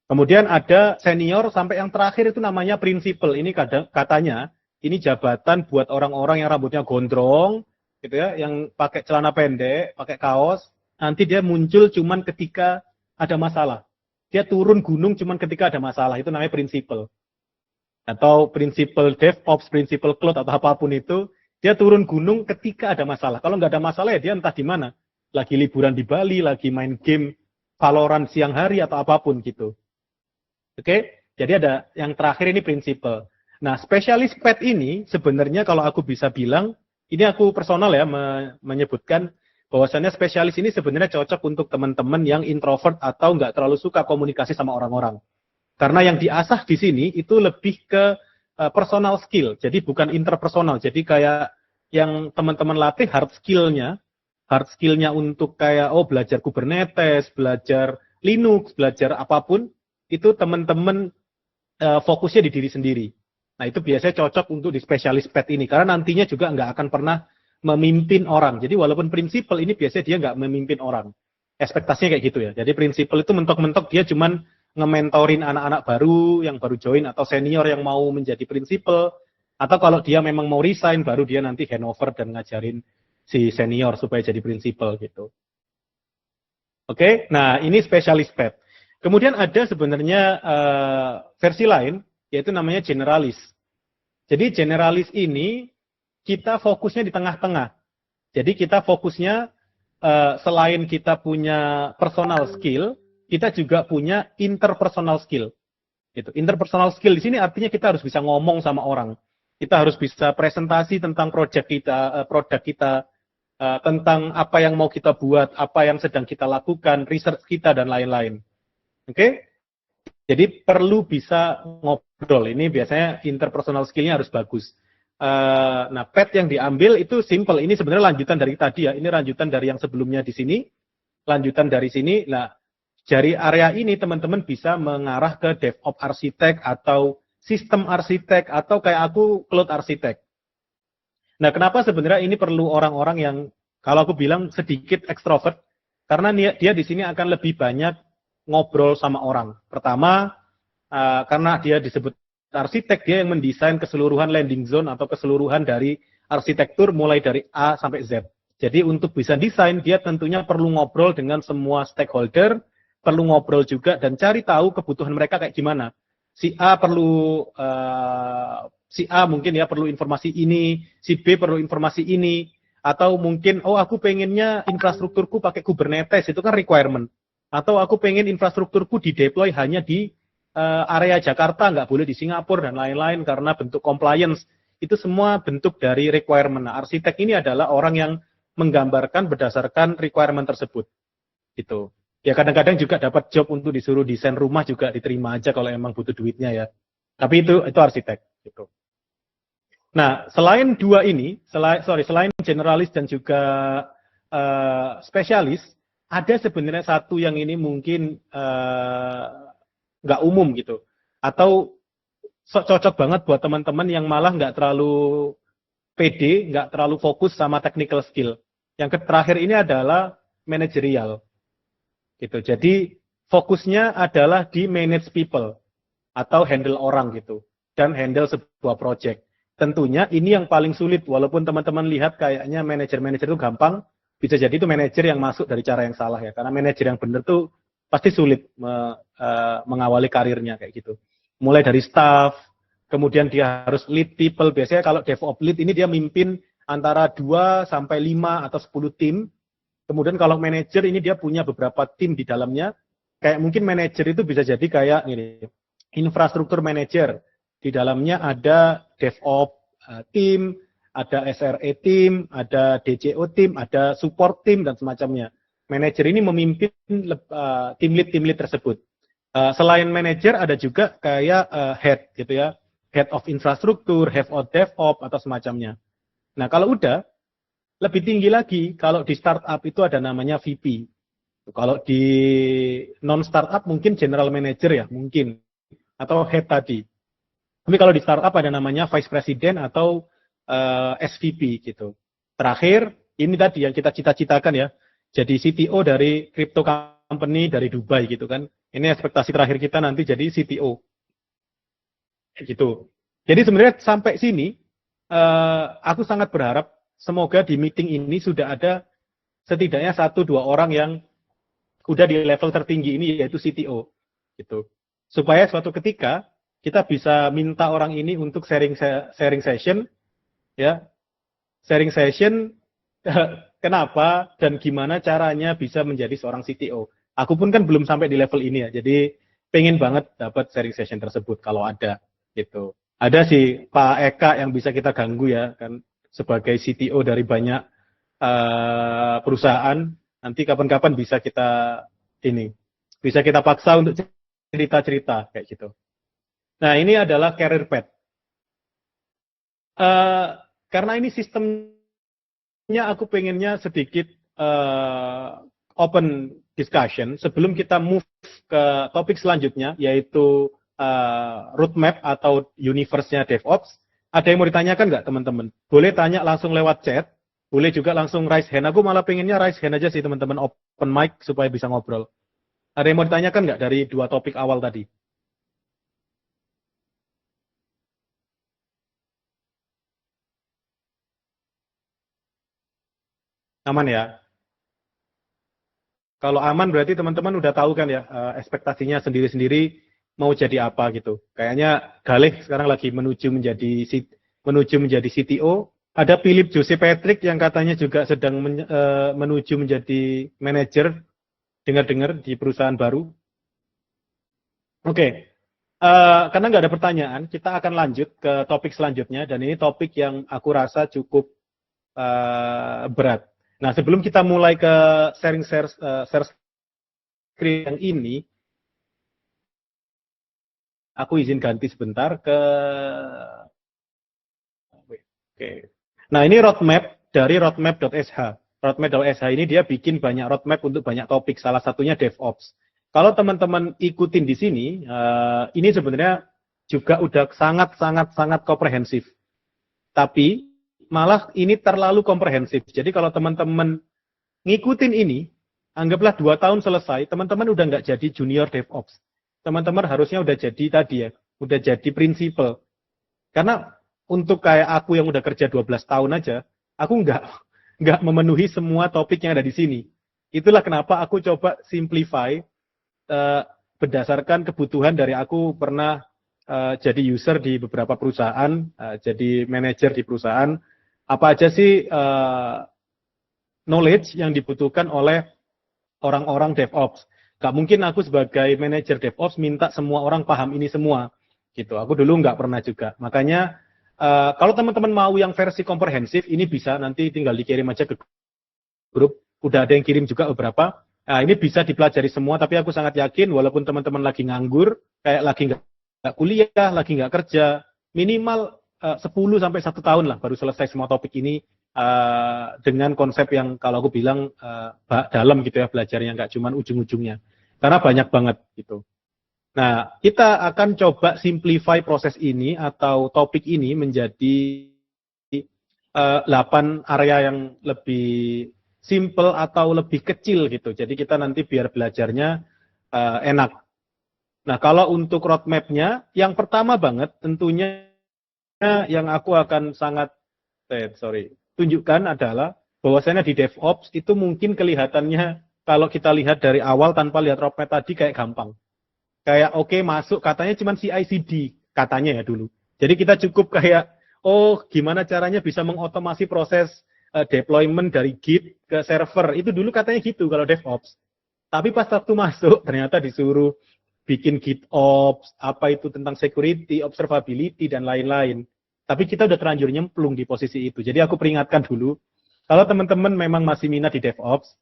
Kemudian ada senior sampai yang terakhir itu namanya principal. Ini katanya ini jabatan buat orang-orang yang rambutnya gondrong, gitu ya, yang pakai celana pendek, pakai kaos. Nanti dia muncul cuman ketika ada masalah. Dia turun gunung cuman ketika ada masalah, itu namanya principal. Atau principal DevOps, principal cloud, atau apapun itu, dia turun gunung ketika ada masalah. Kalau nggak ada masalah ya dia entah di mana. Lagi liburan di Bali, lagi main game Valorant siang hari, atau apapun gitu. Oke? Jadi ada yang terakhir ini principal. Nah, spesialis path ini sebenarnya kalau aku bisa bilang, ini aku personal ya menyebutkan, bahwasannya spesialis ini sebenarnya cocok untuk teman-teman yang introvert atau nggak terlalu suka komunikasi sama orang-orang. Karena yang diasah di sini itu lebih ke personal skill, jadi bukan interpersonal. Jadi kayak yang teman-teman latih hard skill-nya untuk kayak belajar Kubernetes, belajar Linux, belajar apapun, itu teman-teman fokusnya di diri sendiri. Nah itu biasanya cocok untuk di spesialis path ini, karena nantinya juga nggak akan pernah memimpin orang. Jadi walaupun prinsipal ini biasanya dia nggak memimpin orang. Ekspektasinya kayak gitu ya. Jadi prinsipal itu mentok-mentok dia cuman nge-mentorin anak-anak baru yang baru join atau senior yang mau menjadi prinsipal. Atau kalau dia memang mau resign baru dia nanti handover dan ngajarin si senior supaya jadi prinsipal gitu. Oke, nah ini spesialis path. Kemudian ada sebenarnya versi lain, yaitu namanya generalis. Jadi generalis ini kita fokusnya di tengah-tengah. Jadi kita fokusnya selain kita punya personal skill, kita juga punya interpersonal skill. Gitu. Interpersonal skill di sini artinya kita harus bisa ngomong sama orang. Kita harus bisa presentasi tentang produk kita, tentang apa yang mau kita buat, apa yang sedang kita lakukan, research kita dan lain-lain. Oke? Jadi perlu bisa ngobrol. Ini biasanya interpersonal skill-nya harus bagus. Nah, pet yang diambil itu simple. Ini sebenarnya lanjutan dari tadi ya. Ini lanjutan dari yang sebelumnya di sini. Lanjutan dari sini. Nah, dari area ini teman-teman bisa mengarah ke DevOps arsitek atau sistem arsitek atau kayak aku cloud arsitek. Nah, kenapa sebenarnya ini perlu orang-orang yang kalau aku bilang sedikit ekstrovert? Karena dia di sini akan lebih banyak ngobrol sama orang. Pertama, karena dia disebut arsitek, dia yang mendesain keseluruhan landing zone atau keseluruhan dari arsitektur mulai dari A sampai Z. Jadi untuk bisa desain, dia tentunya perlu ngobrol dengan semua stakeholder, perlu ngobrol juga dan cari tahu kebutuhan mereka kayak gimana. Si A mungkin ya perlu informasi ini, si B perlu informasi ini, atau mungkin aku pengennya infrastrukturku pakai Kubernetes, itu kan requirement. Atau aku pengen infrastrukturku di-deploy hanya di area Jakarta, nggak boleh di Singapura dan lain-lain karena bentuk compliance. Itu semua bentuk dari requirement. Nah, arsitek ini adalah orang yang menggambarkan berdasarkan requirement tersebut. Gitu. Ya kadang-kadang juga dapat job untuk disuruh desain rumah juga diterima aja kalau emang butuh duitnya ya. Tapi itu arsitek. Gitu. Nah, selain dua ini, selain generalis dan juga spesialis, ada sebenarnya satu yang ini mungkin nggak umum gitu. Atau cocok banget buat teman-teman yang malah nggak terlalu pede, nggak terlalu fokus sama technical skill. Yang terakhir ini adalah managerial. Gitu. Jadi fokusnya adalah di manage people atau handle orang gitu dan handle sebuah project. Tentunya ini yang paling sulit walaupun teman-teman lihat kayaknya manajer-manajer itu gampang, bisa jadi itu manajer yang masuk dari cara yang salah ya. Karena manajer yang benar tuh pasti sulit mengawali karirnya kayak gitu. Mulai dari staff, kemudian dia harus lead people. Biasanya kalau DevOps lead ini dia mimpin antara 2 sampai 5 atau 10 tim. Kemudian kalau manajer ini dia punya beberapa tim di dalamnya. Kayak mungkin manajer itu bisa jadi kayak ini, infrastruktur manager. Di dalamnya ada DevOps tim, ada SRE tim, ada DCO tim, ada support tim dan semacamnya. Manajer ini memimpin tim lead tersebut. Selain manajer ada juga kayak head gitu ya, head of infrastruktur, head of DevOps atau semacamnya. Nah kalau udah lebih tinggi lagi, kalau di startup itu ada namanya VP. Kalau di non startup mungkin general manager ya mungkin atau head tadi. Tapi kalau di startup ada namanya vice president atau SVP gitu. Terakhir, ini tadi yang kita cita-citakan ya, jadi CTO dari crypto company dari Dubai gitu kan. Ini ekspektasi terakhir kita nanti jadi CTO. Gitu. Jadi sebenarnya sampai sini, aku sangat berharap semoga di meeting ini sudah ada setidaknya 1-2 orang yang udah di level tertinggi ini yaitu CTO. Gitu. Supaya suatu ketika kita bisa minta orang ini untuk sharing session, ya, sharing session, kenapa dan gimana caranya bisa menjadi seorang CTO. Aku pun kan belum sampai di level ini ya, jadi pengen banget dapat sharing session tersebut kalau ada, gitu. Ada sih Pak Eka yang bisa kita ganggu ya, kan sebagai CTO dari banyak perusahaan, nanti kapan-kapan bisa kita paksa untuk cerita-cerita kayak gitu. Nah, ini adalah career path. Karena ini sistemnya aku pengennya sedikit open discussion sebelum kita move ke topik selanjutnya, yaitu roadmap atau universe-nya DevOps. Ada yang mau ditanyakan nggak teman-teman? Boleh tanya langsung lewat chat, boleh juga langsung raise hand. Aku malah pengennya raise hand aja sih teman-teman, open mic supaya bisa ngobrol. Ada yang mau ditanyakan nggak dari 2 topik awal tadi? Aman ya? Kalau aman berarti teman-teman udah tahu kan ya ekspektasinya sendiri-sendiri mau jadi apa gitu. Kayaknya Galih sekarang lagi menuju menjadi CTO. Ada Philip Jose Patrick yang katanya juga sedang menuju menjadi manajer, dengar-dengar di perusahaan baru. Oke. Karena nggak ada pertanyaan, kita akan lanjut ke topik selanjutnya, dan ini topik yang aku rasa cukup berat. Nah, sebelum kita mulai ke share screen yang ini, aku izin ganti sebentar ke... Oke. Nah, ini roadmap dari roadmap.sh. Roadmap.sh ini dia bikin banyak roadmap untuk banyak topik, salah satunya DevOps. Kalau teman-teman ikutin di sini, ini sebenarnya juga udah sangat komprehensif. Tapi malah ini terlalu komprehensif. Jadi kalau teman-teman ngikutin ini, anggaplah 2 tahun selesai, teman-teman udah nggak jadi junior DevOps. Teman-teman harusnya udah jadi tadi ya, udah jadi prinsipal. Karena untuk kayak aku yang udah kerja 12 tahun aja, aku nggak memenuhi semua topik yang ada di sini. Itulah kenapa aku coba simplify berdasarkan kebutuhan dari aku pernah jadi user di beberapa perusahaan, jadi manajer di perusahaan. Apa aja sih knowledge yang dibutuhkan oleh orang-orang DevOps? Gak mungkin aku sebagai manajer DevOps minta semua orang paham ini semua. Gitu. Aku dulu nggak pernah juga. Makanya kalau teman-teman mau yang versi komprehensif, ini bisa nanti tinggal dikirim aja ke grup. Udah ada yang kirim juga beberapa. Nah, ini bisa dipelajari semua, tapi aku sangat yakin walaupun teman-teman lagi nganggur, kayak lagi nggak kuliah, lagi nggak kerja, minimal 10 sampai 1 tahun lah baru selesai semua topik ini dengan konsep yang kalau aku bilang dalam gitu ya belajarnya, nggak cuma ujung-ujungnya. Karena banyak banget gitu. Nah, kita akan coba simplify proses ini atau topik ini menjadi 8 area yang lebih simple atau lebih kecil gitu. Jadi kita nanti biar belajarnya enak. Nah, kalau untuk roadmap-nya, yang pertama banget tentunya yang aku akan sangat tunjukkan adalah bahwasanya di DevOps itu mungkin kelihatannya kalau kita lihat dari awal tanpa lihat roadmap tadi kayak gampang. Kayak oke, masuk katanya cuma CI/CD katanya ya dulu. Jadi kita cukup kayak gimana caranya bisa mengotomasi proses deployment dari Git ke server. Itu dulu katanya gitu kalau DevOps. Tapi pas waktu masuk ternyata disuruh bikin GitOps, apa itu tentang security, observability dan lain-lain. Tapi kita udah terlanjur nyemplung di posisi itu. Jadi aku peringatkan dulu, kalau teman-teman memang masih minat di DevOps,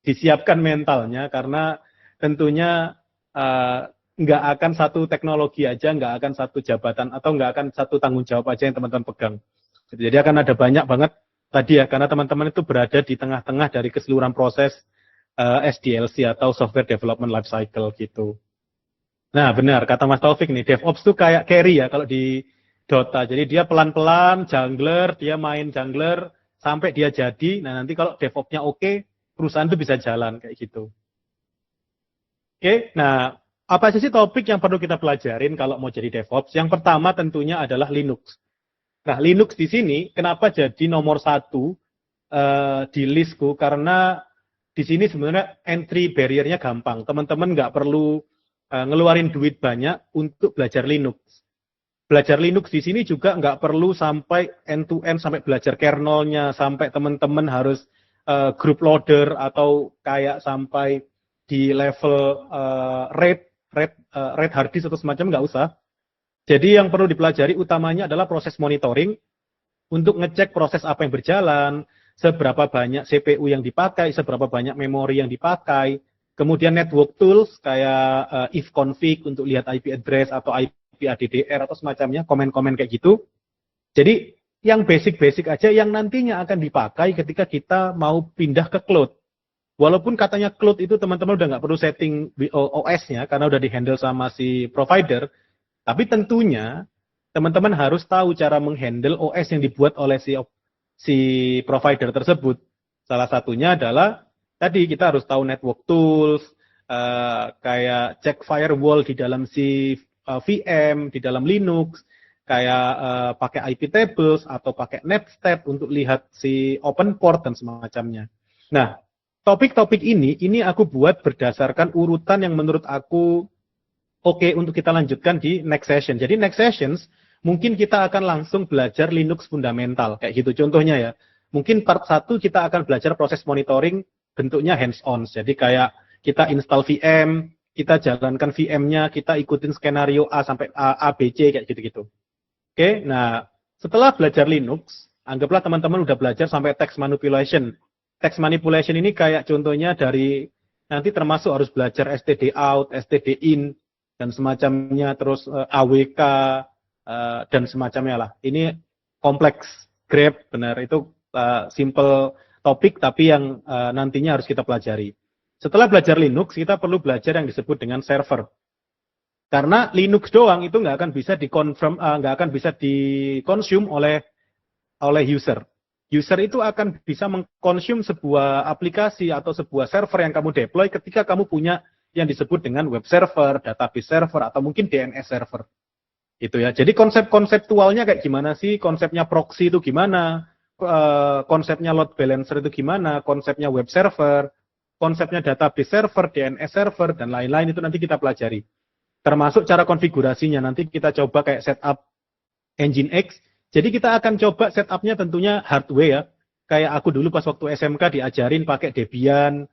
disiapkan mentalnya karena tentunya nggak akan satu teknologi aja, nggak akan satu jabatan, atau nggak akan satu tanggung jawab aja yang teman-teman pegang. Jadi akan ada banyak banget tadi ya, karena teman-teman itu berada di tengah-tengah dari keseluruhan proses SDLC atau Software Development Lifecycle gitu. Nah benar, kata Mas Taufik nih, DevOps tuh kayak carry ya kalau di Dota. Jadi dia pelan-pelan, jungler, dia main jungler, sampai dia jadi, nah nanti kalau DevOps-nya oke, perusahaan itu bisa jalan kayak gitu. Oke, nah apa sih topik yang perlu kita pelajarin kalau mau jadi DevOps? Yang pertama tentunya adalah Linux. Nah, Linux di sini kenapa jadi nomor 1 di listku? Karena di sini sebenarnya entry barrier-nya gampang. Teman-teman nggak perlu ngeluarin duit banyak untuk belajar Linux. Belajar Linux di sini juga nggak perlu sampai end-to-end, sampai belajar kernelnya, sampai teman-teman harus group loader atau kayak sampai di level RAID hard disk atau semacam, nggak usah. Jadi yang perlu dipelajari utamanya adalah proses monitoring untuk ngecek proses apa yang berjalan, seberapa banyak CPU yang dipakai, seberapa banyak memori yang dipakai, kemudian network tools kayak ifconfig untuk lihat IP address atau IP ADDR atau semacamnya, komen-komen kayak gitu. Jadi yang basic-basic aja yang nantinya akan dipakai ketika kita mau pindah ke cloud. Walaupun katanya cloud itu teman-teman udah nggak perlu setting OS-nya karena udah di-handle sama si provider, tapi tentunya teman-teman harus tahu cara menghandle OS yang dibuat oleh si provider tersebut. Salah satunya adalah tadi kita harus tahu network tools, kayak cek firewall di dalam si VM, di dalam Linux, kayak pakai IP tables atau pakai netstep untuk lihat si open port dan semacamnya. Nah, topik-topik ini aku buat berdasarkan urutan yang menurut aku oke untuk kita lanjutkan di next session. Jadi next sessions mungkin kita akan langsung belajar Linux fundamental kayak gitu contohnya ya. Mungkin part 1 kita akan belajar proses monitoring bentuknya hands-on. Jadi kayak kita install VM, kita jalankan VM-nya, kita ikutin skenario A sampai A, B, C kayak gitu-gitu. Oke, nah setelah belajar Linux, anggaplah teman-teman udah belajar sampai text manipulation. Text manipulation ini kayak contohnya dari nanti termasuk harus belajar std out, std in, dan semacamnya, terus AWK, dan semacamnya lah. Ini kompleks, grep, benar, itu simple topik, tapi yang nantinya harus kita pelajari. Setelah belajar Linux, kita perlu belajar yang disebut dengan server. Karena Linux doang itu nggak akan bisa nggak akan bisa dikonsum oleh user. User itu akan bisa mengkonsum sebuah aplikasi atau sebuah server yang kamu deploy ketika kamu punya yang disebut dengan web server, database server, atau mungkin DNS server. Itu ya. Jadi konseptualnya kayak gimana sih? Konsepnya proxy itu gimana? Konsepnya load balancer itu gimana? Konsepnya web server, konsepnya database server, DNS server, dan lain-lain itu nanti kita pelajari. Termasuk cara konfigurasinya. Nanti kita coba kayak setup Nginx. Jadi kita akan coba setupnya tentunya hardware ya. Kayak aku dulu pas waktu SMK diajarin pakai Debian,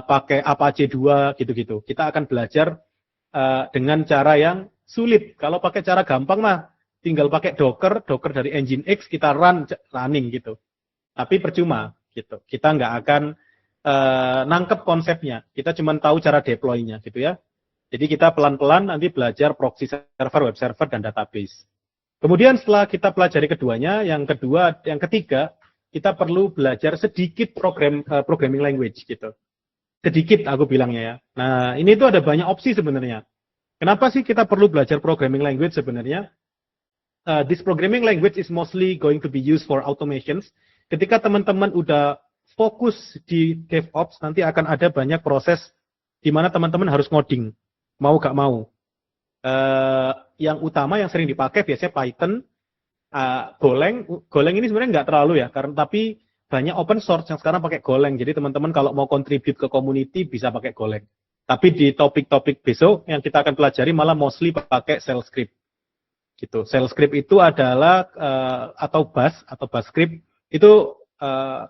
pakai Apache 2 gitu-gitu. Kita akan belajar dengan cara yang sulit. Kalau pakai cara gampang mah tinggal pakai Docker dari Nginx kita running gitu. Tapi percuma gitu. Kita nggak akan nangkep konsepnya. Kita cuma tahu cara deploy-nya gitu ya. Jadi kita pelan-pelan nanti belajar proxy server, web server, dan database. Kemudian setelah kita pelajari keduanya, yang ketiga, kita perlu belajar sedikit programming language gitu. Sedikit aku bilangnya ya. Nah, ini tuh ada banyak opsi sebenarnya. Kenapa sih kita perlu belajar programming language sebenarnya? This programming language is mostly going to be used for automations. Ketika teman-teman udah fokus di DevOps, nanti akan ada banyak proses di mana teman-teman harus ngoding, mau gak mau. Yang utama yang sering dipakai biasanya Python, Golang ini sebenarnya nggak terlalu ya, tapi banyak open source yang sekarang pakai Golang. Jadi teman-teman kalau mau contribute ke community bisa pakai Golang. Tapi di topik-topik besok yang kita akan pelajari malah mostly pakai shell script. Gitu. Shell script itu adalah atau bash script itu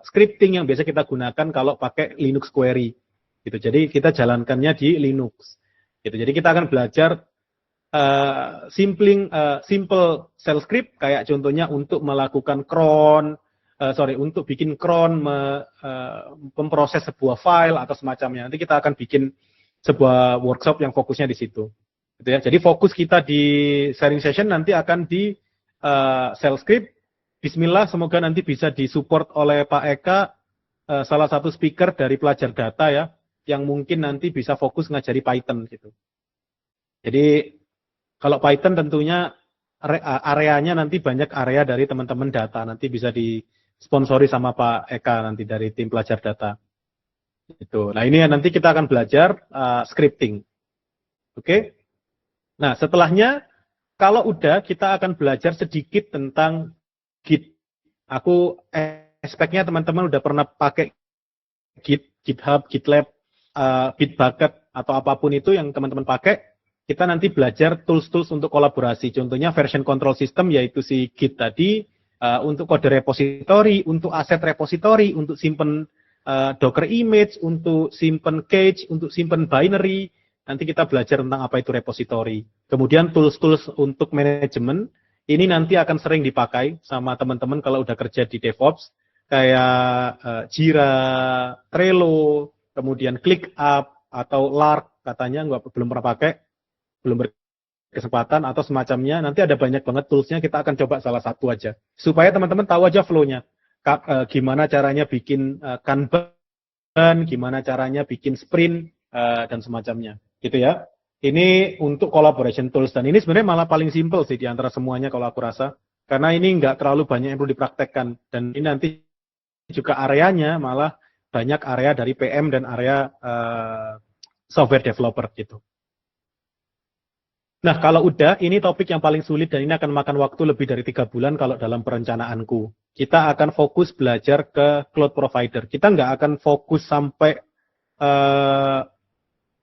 scripting yang biasa kita gunakan kalau pakai Linux query. Gitu. Jadi kita jalankannya di Linux. Gitu. Jadi kita akan belajar simple shell script kayak contohnya untuk melakukan cron, untuk bikin cron, memproses sebuah file atau semacamnya. Nanti kita akan bikin sebuah workshop yang fokusnya di situ. Gitu ya. Jadi fokus kita di sharing session nanti akan di shell script. Bismillah, semoga nanti bisa disupport oleh Pak Eka, salah satu speaker dari pelajar data ya, yang mungkin nanti bisa fokus ngajari Python gitu. Jadi kalau Python tentunya areanya nanti banyak area dari teman-teman data. Nanti bisa disponsori sama Pak Eka nanti dari tim pelajar data. Itu. Nah ini nanti kita akan belajar scripting. Oke? Nah setelahnya, kalau udah kita akan belajar sedikit tentang Git. Aku expect-nya teman-teman udah pernah pakai Git, GitHub, GitLab, Bitbucket, atau apapun itu yang teman-teman pakai. Kita nanti belajar tools-tools untuk kolaborasi. Contohnya version control system, yaitu si Git tadi, untuk kode repository, untuk aset repository, untuk simpen Docker image, untuk simpen cache, untuk simpen binary. Nanti kita belajar tentang apa itu repository. Kemudian tools-tools untuk manajemen, ini nanti akan sering dipakai sama teman-teman kalau udah kerja di DevOps. Kayak Jira, Trello, kemudian ClickUp, atau Lark, katanya belum pernah pakai. Belum berkesempatan atau semacamnya, nanti ada banyak banget toolsnya, kita akan coba salah satu aja. Supaya teman-teman tahu aja flow-nya. Gimana caranya bikin Kanban, gimana caranya bikin sprint, dan semacamnya. Gitu ya. Ini untuk collaboration tools, dan ini sebenarnya malah paling simple sih di antara semuanya kalau aku rasa. Karena ini nggak terlalu banyak yang perlu dipraktekkan. Dan ini nanti juga areanya malah banyak area dari PM dan area software developer gitu. Nah, kalau udah, ini topik yang paling sulit dan ini akan makan waktu lebih dari 3 bulan kalau dalam perencanaanku. kita akan fokus belajar ke cloud provider. Kita nggak akan fokus sampai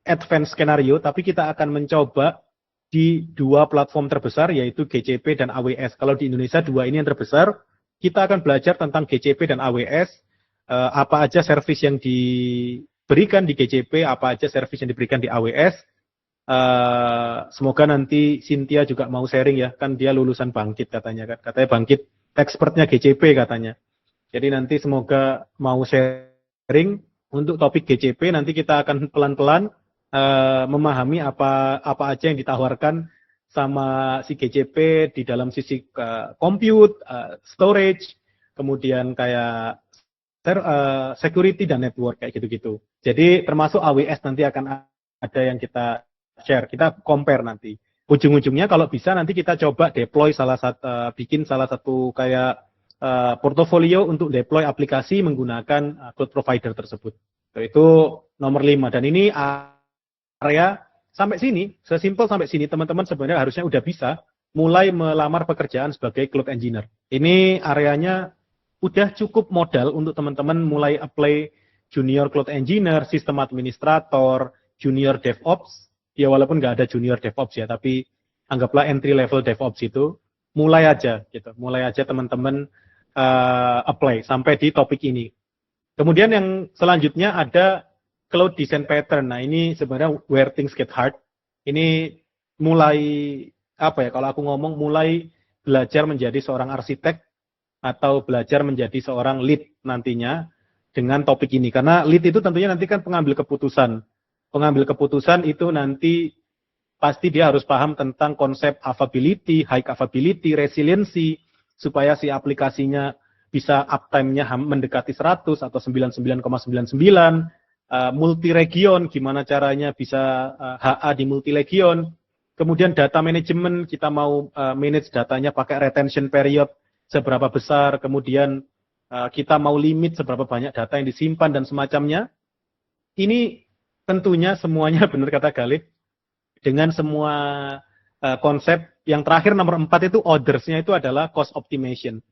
advance skenario, tapi kita akan mencoba di dua platform terbesar, yaitu GCP dan AWS. Kalau di Indonesia dua ini yang terbesar, kita akan belajar tentang GCP dan AWS, apa aja service yang diberikan di GCP, apa aja service yang diberikan di AWS. Semoga nanti Cynthia juga mau sharing ya, kan dia lulusan Bangkit katanya kan, katanya Bangkit expertnya GCP katanya. Jadi nanti semoga mau sharing untuk topik GCP, nanti kita akan pelan-pelan memahami apa aja yang ditawarkan sama si GCP di dalam sisi compute, storage, kemudian kayak security dan network kayak gitu-gitu. Jadi termasuk AWS nanti akan ada yang kita share, kita compare nanti. Ujung-ujungnya kalau bisa nanti kita coba deploy bikin salah satu kayak portofolio untuk deploy aplikasi menggunakan cloud provider tersebut. Itu nomor 5. Dan ini area sampai sini, sesimpel sampai sini teman-teman sebenarnya harusnya udah bisa mulai melamar pekerjaan sebagai cloud engineer. Ini areanya udah cukup modal untuk teman-teman mulai apply junior cloud engineer, sistem administrator, junior DevOps. Ya walaupun nggak ada junior DevOps ya, tapi anggaplah entry level DevOps itu mulai aja gitu. Mulai aja teman-teman apply sampai di topik ini. Kemudian yang selanjutnya ada cloud design pattern. Nah, ini sebenarnya where things get hard. Ini mulai apa ya, kalau aku ngomong mulai belajar menjadi seorang arsitek atau belajar menjadi seorang lead nantinya dengan topik ini. Karena lead itu tentunya nanti kan pengambil keputusan. Pengambil keputusan itu nanti pasti dia harus paham tentang konsep availability, high availability, resiliency, supaya si aplikasinya bisa uptime-nya mendekati 100 atau 99,99, multi-region, gimana caranya bisa HA di multi-region. Kemudian data management, kita mau manage datanya pakai retention period seberapa besar, kemudian kita mau limit seberapa banyak data yang disimpan dan semacamnya. Ini tentunya semuanya benar kata Galih, dengan semua konsep. Yang terakhir nomor 4 itu orders-nya itu adalah cost optimization.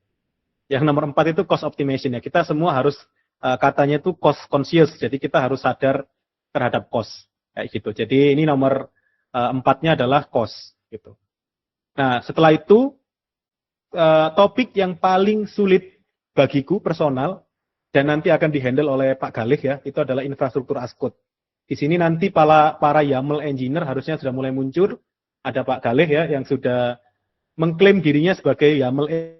Yang nomor 4 itu cost optimization ya. Kita semua harus katanya itu cost conscious, jadi kita harus sadar terhadap cost kayak gitu. Jadi ini nomor 4-nya adalah cost gitu. Nah, setelah itu topik yang paling sulit bagiku personal dan nanti akan dihandle oleh Pak Galih ya, itu adalah infrastruktur as code. Di sini nanti para YAML engineer harusnya sudah mulai muncul. Ada Pak Galih ya yang sudah mengklaim dirinya sebagai YAML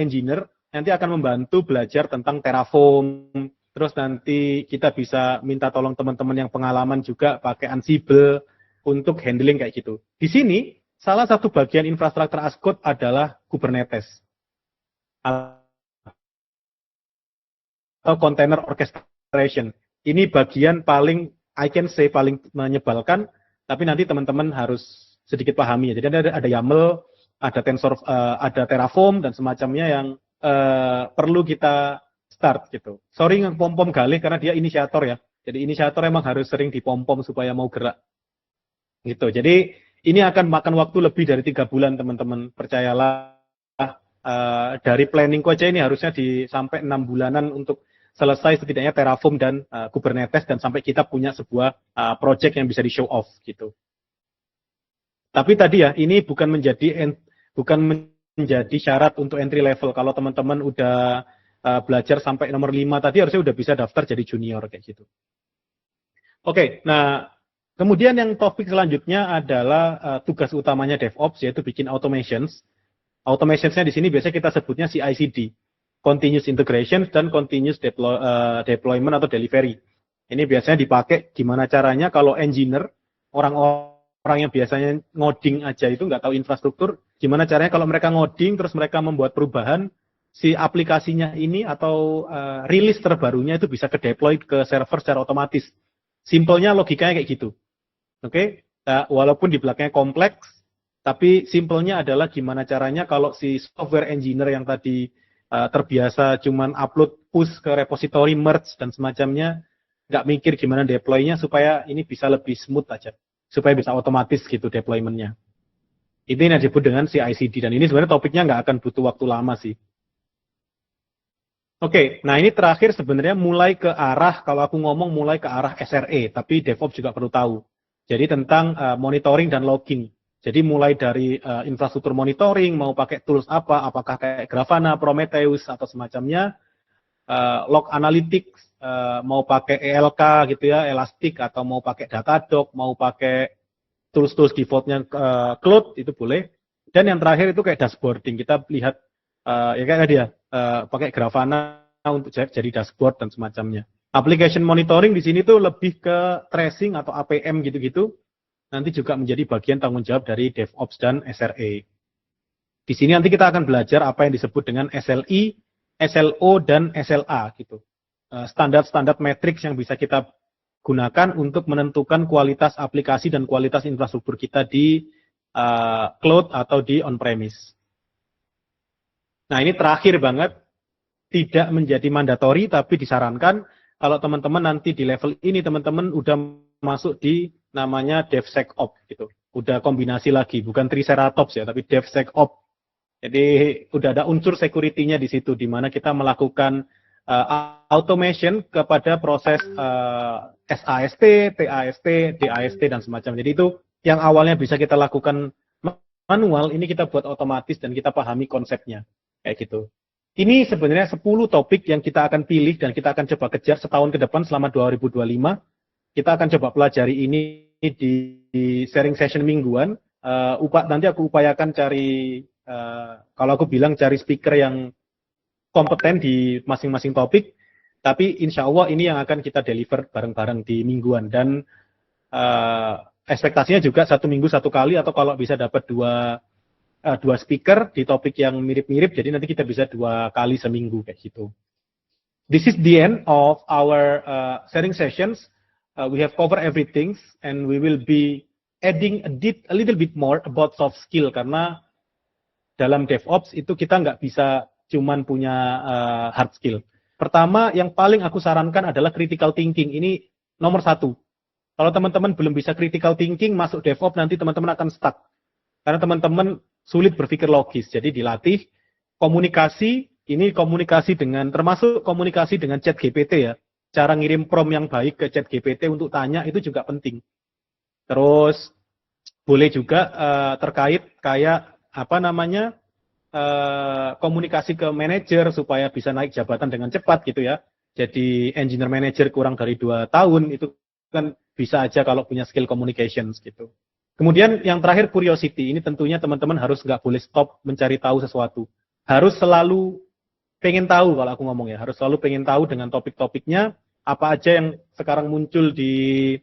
engineer. Nanti akan membantu belajar tentang Terraform. Terus nanti kita bisa minta tolong teman-teman yang pengalaman juga pakai Ansible untuk handling kayak gitu. Di sini salah satu bagian infrastruktur as code adalah Kubernetes atau container orchestration. Ini bagian paling, I can say paling menyebalkan, tapi nanti teman-teman harus sedikit pahami ya. Jadi ada YAML, ada Tensor, ada Terraform dan semacamnya yang perlu kita start gitu. Sorry ngepom-pom Galih karena dia inisiator ya. Jadi inisiator emang harus sering dipom-pom supaya mau gerak. Gitu. Jadi ini akan makan waktu lebih dari 3 bulan teman-teman. Percayalah, dari planning aja ini harusnya sampai 6 bulanan untuk selesai setidaknya Terraform dan Kubernetes dan sampai kita punya sebuah project yang bisa di show off gitu. Tapi tadi ya, ini bukan menjadi syarat untuk entry level. Kalau teman-teman udah belajar sampai nomor 5 tadi harusnya udah bisa daftar jadi junior kayak gitu. Oke, nah kemudian yang topik selanjutnya adalah tugas utamanya DevOps, yaitu bikin automations. Automationsnya di sini biasanya kita sebutnya CI/CD. Continuous integration dan continuous deployment atau delivery. Ini biasanya dipakai gimana caranya kalau engineer, orang yang biasanya ngoding aja itu nggak tahu infrastruktur, gimana caranya kalau mereka ngoding terus mereka membuat perubahan, si aplikasinya ini atau rilis terbarunya itu bisa ke deploy ke server secara otomatis. Simpelnya logikanya kayak gitu. Oke? Nah, walaupun di belakangnya kompleks, tapi simpelnya adalah gimana caranya kalau si software engineer yang tadi terbiasa cuman upload push ke repository, merge dan semacamnya, nggak mikir gimana deploy-nya supaya ini bisa lebih smooth aja, supaya bisa otomatis gitu deployment-nya. Ini yang disebut dengan CI/CD dan ini sebenarnya topiknya nggak akan butuh waktu lama sih. Oke, nah ini terakhir sebenarnya mulai ke arah, kalau aku ngomong mulai ke arah SRE, tapi DevOps juga perlu tahu. Jadi tentang monitoring dan logging. Jadi mulai dari infrastruktur monitoring, mau pakai tools apa, apakah kayak Grafana, Prometheus, atau semacamnya, log analytics, mau pakai ELK gitu ya, Elastic, atau mau pakai Datadog, mau pakai tools-tools defaultnya Cloud, itu boleh. Dan yang terakhir itu kayak dashboarding, kita lihat ya kayak dia pakai Grafana untuk jadi dashboard dan semacamnya. Application monitoring di sini tuh lebih ke tracing atau APM gitu-gitu. Nanti juga menjadi bagian tanggung jawab dari DevOps dan SRE. Di sini nanti kita akan belajar apa yang disebut dengan SLI, SLO, dan SLA gitu. Standar-standar matriks yang bisa kita gunakan untuk menentukan kualitas aplikasi dan kualitas infrastruktur kita di cloud atau di on-premise. Nah, ini terakhir banget, tidak menjadi mandatori, tapi disarankan kalau teman-teman nanti di level ini, teman-teman udah masuk di namanya DevSecOps gitu. Udah kombinasi lagi, bukan Triceratops ya, tapi DevSecOps. Jadi udah ada unsur security-nya di situ, di mana kita melakukan automation kepada proses SAST, TAST, DAST, dan semacam. Jadi itu yang awalnya bisa kita lakukan manual, ini kita buat otomatis dan kita pahami konsepnya. Kayak gitu. Ini sebenarnya 10 topik yang kita akan pilih dan kita akan coba kejar setahun ke depan selama 2025. Kita akan coba pelajari ini di sharing session mingguan. Nanti aku upayakan cari, kalau aku bilang cari speaker yang kompeten di masing-masing topik. Tapi insya Allah ini yang akan kita deliver bareng-bareng di mingguan. Dan ekspektasinya juga 1 minggu 1 kali, atau kalau bisa dapat dua speaker di topik yang mirip-mirip, jadi nanti kita bisa 2 kali seminggu kayak gitu. This is the end of our sharing sessions. We have covered everything, and we will be adding a little bit more about soft skill, karena dalam DevOps itu kita nggak bisa cuman punya hard skill. Pertama, yang paling aku sarankan adalah critical thinking. Ini nomor 1. Kalau teman-teman belum bisa critical thinking, masuk DevOps nanti teman-teman akan stuck. Karena teman-teman sulit berpikir logis. Jadi dilatih komunikasi, ini komunikasi dengan, termasuk komunikasi dengan ChatGPT ya. Cara ngirim prompt yang baik ke ChatGPT untuk tanya itu juga penting. Terus boleh juga terkait kayak apa namanya komunikasi ke manajer supaya bisa naik jabatan dengan cepat gitu ya. Jadi engineer manager kurang dari 2 tahun itu kan bisa aja kalau punya skill communications gitu. Kemudian yang terakhir curiosity, ini tentunya teman-teman harus nggak boleh stop mencari tahu sesuatu. Harus selalu pengen tahu kalau aku ngomong ya, harus selalu pengen tahu dengan topik-topiknya, apa aja yang sekarang muncul di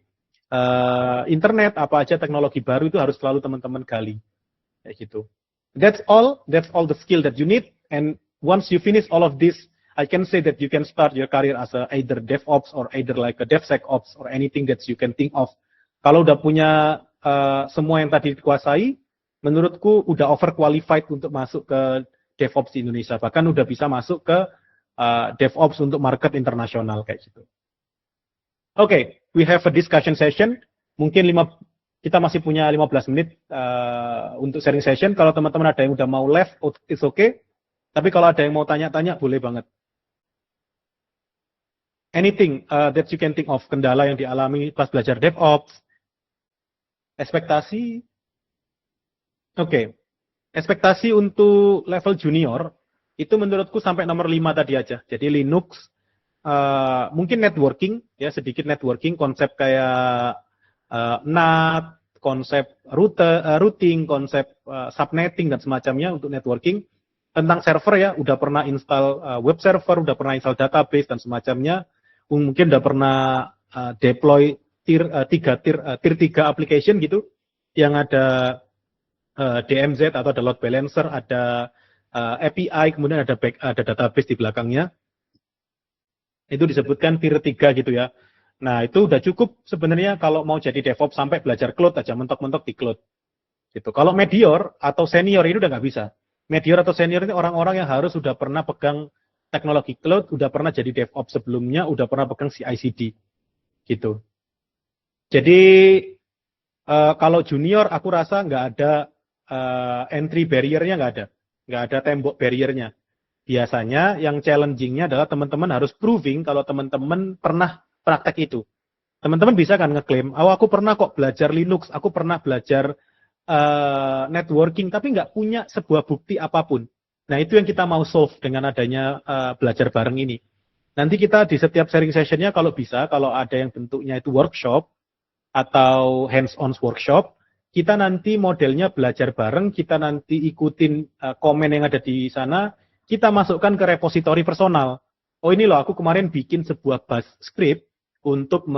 internet, apa aja teknologi baru itu harus selalu teman-teman gali. Kayak gitu. That's all the skill that you need, and once you finish all of this, I can say that you can start your career as either DevOps or either like a DevSecOps or anything that you can think of. Kalau udah punya semua yang tadi dikuasai, menurutku udah overqualified untuk masuk ke DevOps di Indonesia. Bahkan udah bisa masuk ke DevOps untuk market internasional kayak gitu. Oke, we have a discussion session. Mungkin kita masih punya 15 menit untuk sharing session. Kalau teman-teman ada yang udah mau left, it's okay. Tapi kalau ada yang mau tanya-tanya, boleh banget. Anything that you can think of, kendala yang dialami pas belajar DevOps, ekspektasi. Oke. Ekspektasi untuk level junior itu menurutku sampai nomor 5 tadi aja. Jadi Linux, mungkin networking ya, sedikit networking, konsep kayak NAT, konsep routing, konsep subnetting dan semacamnya untuk networking. Tentang server ya, udah pernah install web server, udah pernah install database dan semacamnya. Mungkin udah pernah deploy tier 3 application gitu, yang ada DMZ atau ada load balancer, ada API, kemudian ada database di belakangnya. Itu disebutkan tier 3 gitu ya. Nah, itu udah cukup sebenarnya kalau mau jadi DevOps sampai belajar cloud aja, mentok-mentok di cloud. Gitu. Kalau medior atau senior ini udah nggak bisa. Medior atau senior ini orang-orang yang harus udah pernah pegang teknologi cloud, udah pernah jadi DevOps sebelumnya, udah pernah pegang CI/CD. Gitu. Jadi kalau junior aku rasa nggak ada entry barrier-nya, nggak ada tembok barrier-nya. biasanya yang challenging-nya adalah teman-teman harus proving kalau teman-teman pernah praktek itu. Teman-teman bisa kan ngeklaim, aku pernah kok belajar Linux, aku pernah belajar networking, tapi nggak punya sebuah bukti apapun. Nah, itu yang kita mau solve dengan adanya belajar bareng ini. Nanti kita di setiap sharing session-nya kalau bisa, kalau ada yang bentuknya itu workshop atau hands-on workshop, kita nanti modelnya belajar bareng, kita nanti ikutin komen yang ada di sana, kita masukkan ke repositori personal. Oh ini loh, aku kemarin bikin sebuah bash script untuk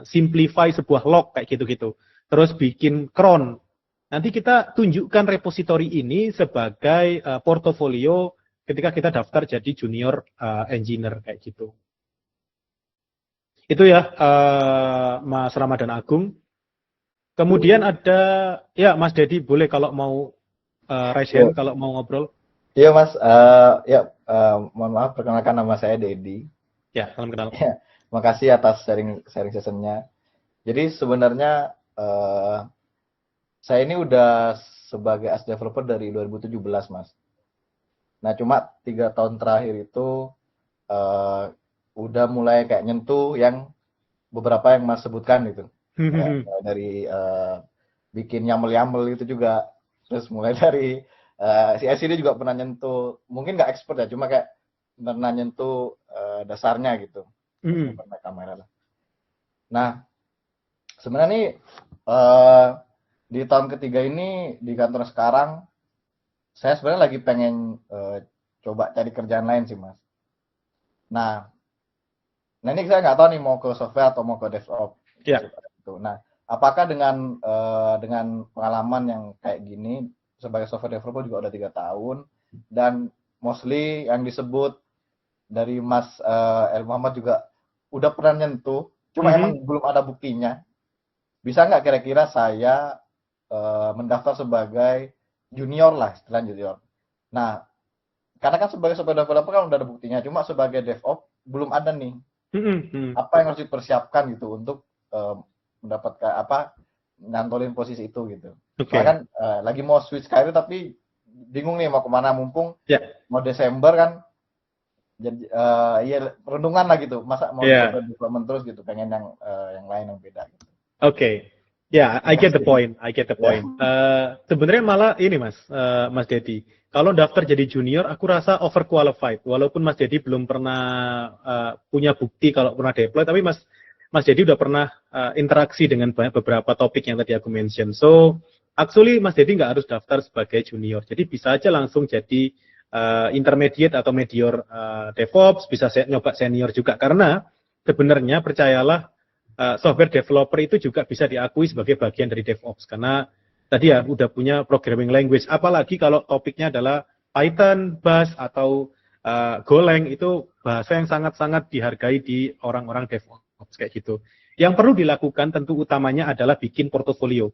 simplify sebuah log kayak gitu-gitu. Terus bikin cron. Nanti kita tunjukkan repositori ini sebagai portofolio ketika kita daftar jadi junior engineer kayak gitu. Itu ya Mas Ramadan Agung. Kemudian ada ya Mas Dedi, boleh kalau mau raise hand, kalau mau ngobrol. Iya Mas, mohon maaf, perkenalkan nama saya Dedi. Ya, salam kenal. Ya, makasih atas sharing sessionnya. Jadi sebenarnya saya ini udah sebagai as developer dari 2017 Mas. Nah cuma 3 tahun terakhir itu udah mulai kayak nyentuh yang beberapa yang Mas sebutkan gitu. Dari bikin YAML itu juga, terus mulai dari CI/CD juga pernah nyentuh, mungkin nggak expert ya, cuma kayak pernah nyentuh dasarnya gitu, pernah kamera lah. Nah sebenarnya nih di tahun ketiga ini di kantor sekarang, saya sebenarnya lagi pengen coba cari kerjaan lain sih Mas. Nah ini saya nggak tahu nih mau ke software atau mau ke DevOps. Ya. Nah, apakah dengan pengalaman yang kayak gini sebagai software developer juga udah 3 tahun dan mostly yang disebut dari Mas El Muhammad juga udah pernah nyentuh, cuma emang belum ada buktinya. Bisa nggak kira-kira saya mendaftar sebagai junior lah, istilah junior. Nah, karena kan sebagai software developer kan udah ada buktinya, cuma sebagai DevOps belum ada nih. Apa yang harus dipersiapkan gitu untuk mendapatkan nyantolin posisi itu gitu. Okay. Kan lagi mau switch karir tapi bingung nih mau kemana, mumpung mau Desember kan, jadi renungan lah gitu, masa mau development terus gitu, pengen yang lain yang beda gitu. Oke. Ya, I get the point. Sebenarnya malah ini Mas Dedi, kalau daftar jadi junior, aku rasa overqualified. Walaupun Mas Dedi belum pernah punya bukti kalau pernah deploy, tapi Mas Dedi udah pernah interaksi dengan beberapa topik yang tadi aku mention. So, actually Mas Dedi nggak harus daftar sebagai junior. Jadi bisa aja langsung jadi intermediate atau medior DevOps, bisa nyoba senior juga. Karena sebenarnya percayalah, software developer itu juga bisa diakui sebagai bagian dari DevOps. Karena tadi ya udah punya programming language. Apalagi kalau topiknya adalah Python, Bash, atau Golang, itu bahasa yang sangat-sangat dihargai di orang-orang DevOps kayak gitu. Yang perlu dilakukan tentu utamanya adalah bikin portofolio.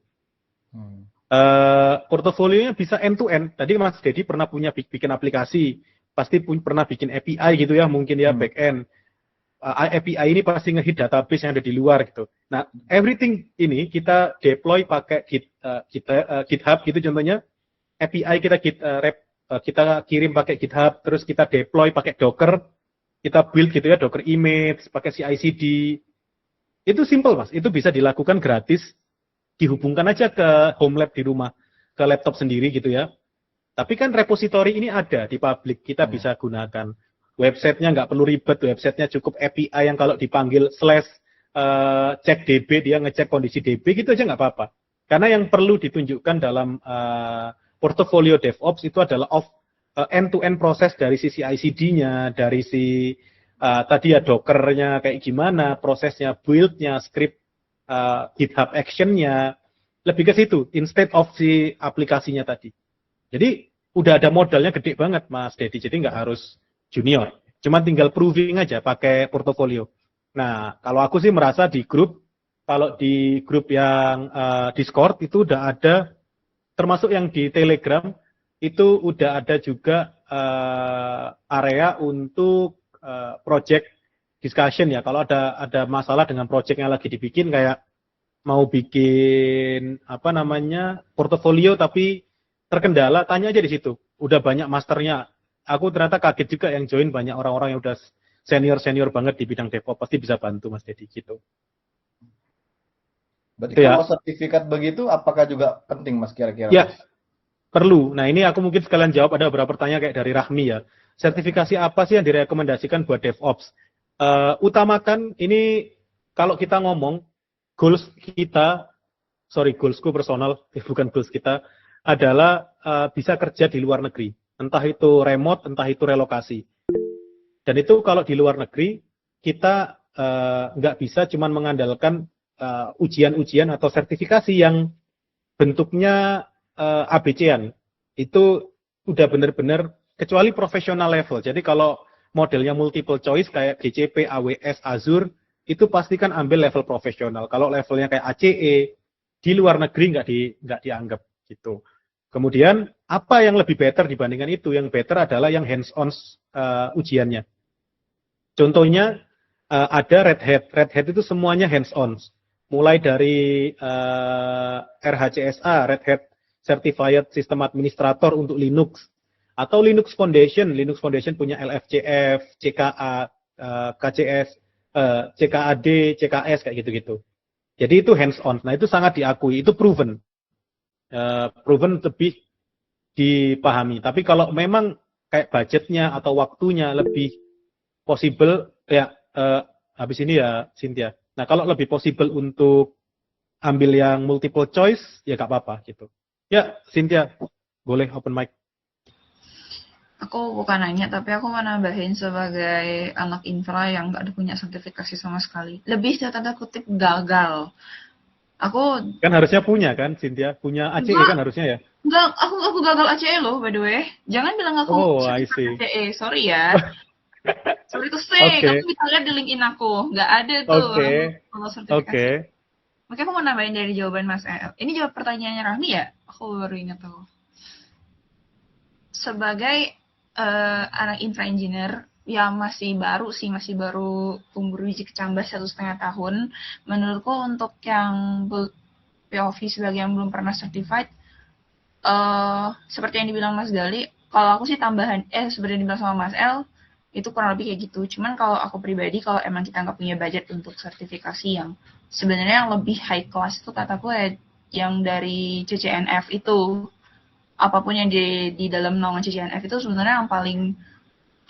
Portofolionya bisa end-to-end. Tadi Mas Dedi pernah punya bikin aplikasi, pasti pernah bikin API gitu ya, mungkin ya back-end. API ini pasti nge-hit database yang ada di luar gitu. Nah, everything ini kita deploy pakai GitHub gitu contohnya. API kita kirim pakai GitHub, terus kita deploy pakai Docker, kita build gitu ya, Docker image, pakai CI/CD. Itu simple Mas, itu bisa dilakukan gratis, dihubungkan aja ke home lab di rumah, ke laptop sendiri gitu ya. Tapi kan repository ini ada di public, kita bisa gunakan. Websitenya nggak perlu ribet, websitenya cukup API yang kalau dipanggil / cek DB, dia ngecek kondisi DB gitu aja nggak apa-apa. Karena yang perlu ditunjukkan dalam portofolio DevOps itu adalah end-to-end proses dari sisi ICD-nya, dari si tadi ya Docker-nya kayak gimana, prosesnya, build-nya, script, GitHub action-nya, lebih ke situ, instead of si aplikasinya tadi. Jadi udah ada modalnya gede banget Mas Dedi, jadi nggak harus junior, cuma tinggal proving aja pakai portofolio. Nah, kalau aku sih merasa di grup, kalau di grup yang Discord itu udah ada, termasuk yang di Telegram, itu udah ada juga area untuk project discussion ya. Kalau ada masalah dengan project yang lagi dibikin, kayak mau bikin portofolio tapi terkendala, tanya aja di situ. Udah banyak masternya. aku ternyata kaget juga yang join banyak orang-orang yang udah senior banget di bidang DevOps, pasti bisa bantu Mas Dedi gitu. Berarti Itu ya. kalau sertifikat begitu, apakah juga penting Mas kira-kira? Ya, perlu. Nah ini aku mungkin sekalian jawab, ada beberapa pertanyaan kayak dari Rahmi ya. Sertifikasi apa sih yang direkomendasikan buat DevOps? Utamakan ini kalau kita ngomong goalsku personal, bukan goals kita, adalah bisa kerja di luar negeri. Entah itu remote, entah itu relokasi. Dan itu kalau di luar negeri, kita nggak bisa cuma mengandalkan ujian-ujian atau sertifikasi yang bentuknya ABC-an. Itu udah benar-benar, kecuali professional level. Jadi kalau modelnya multiple choice kayak GCP, AWS, Azure, itu pastikan ambil level profesional. Kalau levelnya kayak ACE, di luar negeri nggak dianggap gitu. Kemudian apa yang lebih better dibandingkan itu? Yang better adalah yang hands-on ujiannya. Contohnya ada Red Hat. Red Hat itu semuanya hands-on. Mulai dari RHCSA, Red Hat Certified System Administrator untuk Linux, atau Linux Foundation. Linux Foundation punya LFCF, CKA, KCS, CKAD, CKS kayak gitu-gitu. Jadi itu hands-on. Nah itu sangat diakui, itu proven. Proven lebih dipahami. Tapi kalau memang kayak budgetnya atau waktunya lebih possible, ya habis ini ya Cynthia. Nah kalau lebih possible untuk ambil yang multiple choice, ya nggak apa-apa gitu. Ya Cynthia, boleh open mic. Aku bukan nanya, tapi aku mau nambahin sebagai anak infra yang nggak ada punya sertifikasi sama sekali. Lebih tanda kutip gagal. Aku kan harusnya punya kan, Cynthia? Punya ACE kan harusnya ya? Enggak, aku gagal ACE loh, by the way. Jangan bilang aku ACE, sorry ya. Sorry to say, kamu bisa lihat di LinkedIn aku. Nggak ada tuh kalau sertifikasi. Makanya aku mau nambahin dari jawaban Mas El. Ini jawab pertanyaannya Rahmi ya? Aku baru ingat tuh. Sebagai anak infra engineer yang masih baru umur biji kecambah 1,5 tahun, menurutku untuk yang POV sebagai yang belum pernah certified, seperti yang dibilang Mas Gali, kalau aku sih tambahan, seperti yang dibilang sama Mas El, itu kurang lebih kayak gitu. Cuman kalau aku pribadi, kalau emang kita nggak punya budget untuk sertifikasi yang sebenarnya yang lebih high class itu kataku yang dari CCNF itu, apapun yang di dalam naungan CCNF itu sebenarnya yang paling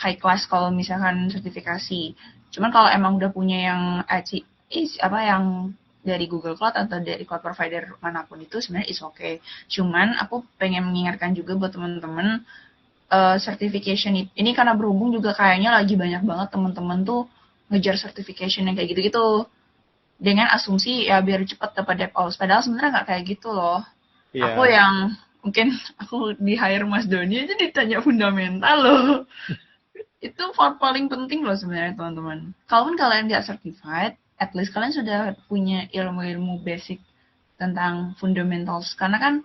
high class kalau misalkan sertifikasi. Cuman kalau emang udah punya yang yang dari Google Cloud atau dari cloud provider manapun itu sebenarnya is okay. Cuman aku pengen mengingatkan juga buat teman-teman, certification ini karena berhubung juga kayaknya lagi banyak banget teman-teman tuh ngejar certification yang kayak gitu-gitu dengan asumsi ya biar cepat dapat DevOps. Padahal sebenarnya nggak kayak gitu loh. Yeah. Aku yang mungkin aku di hire Mas Doni aja ditanya fundamental loh. Itu part paling penting loh sebenarnya teman-teman. Kalaupun kalian nggak certified, at least kalian sudah punya ilmu-ilmu basic tentang fundamentals. Karena kan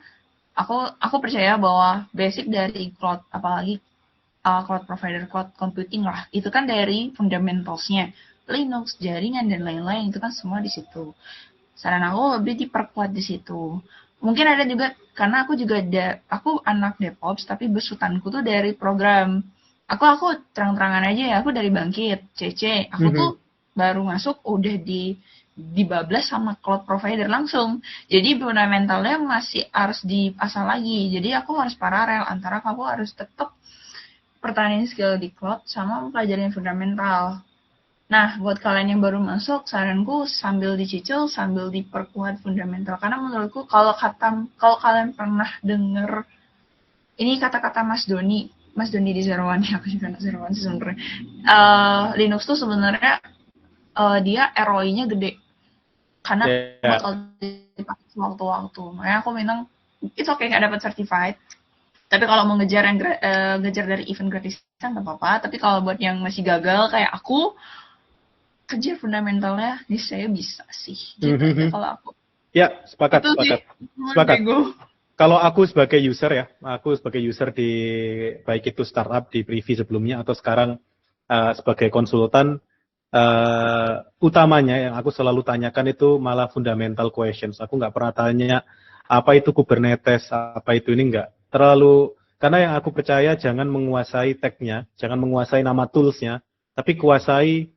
aku percaya bahwa basic dari cloud, apalagi cloud provider, cloud computing lah, itu kan dari fundamentalsnya. Linux, jaringan dan lain-lain itu kan semua di situ. Saran aku lebih diperkuat di situ. Mungkin ada juga karena aku anak DevOps tapi besutanku tuh dari program. Aku terang-terangan aja ya, aku dari Bangkit, CC. Aku tuh baru masuk udah dibablas sama cloud provider langsung. Jadi fundamentalnya masih harus dipasang lagi. Jadi aku harus paralel antara aku harus tetap pertahanin skill di cloud sama pelajarin fundamental. Nah, buat kalian yang baru masuk, saranku sambil dicicil, sambil diperkuat fundamental. Karena menurutku kalau kalian pernah denger, ini kata-kata Mas Doni di Zero One, aku juga anak Zero One sih sebenarnya. Linux tuh sebenarnya dia ROI-nya gede. Karena bakal dipakai waktu-waktu. Makanya aku bilang, it's okay nggak dapat certified. Tapi kalau mau ngejar dari event gratisan nggak apa-apa. Tapi kalau buat yang masih gagal kayak aku, kejar fundamentalnya, ini saya bisa sih. Gitu kalau aku. Ya, sepakat. Kalau aku sebagai user di baik itu startup di Privy sebelumnya atau sekarang sebagai konsultan, utamanya yang aku selalu tanyakan itu malah fundamental questions. Aku nggak pernah tanya apa itu Kubernetes, apa itu ini nggak. Terlalu Karena yang aku percaya jangan menguasai tag-nya, jangan menguasai nama tools-nya, tapi kuasai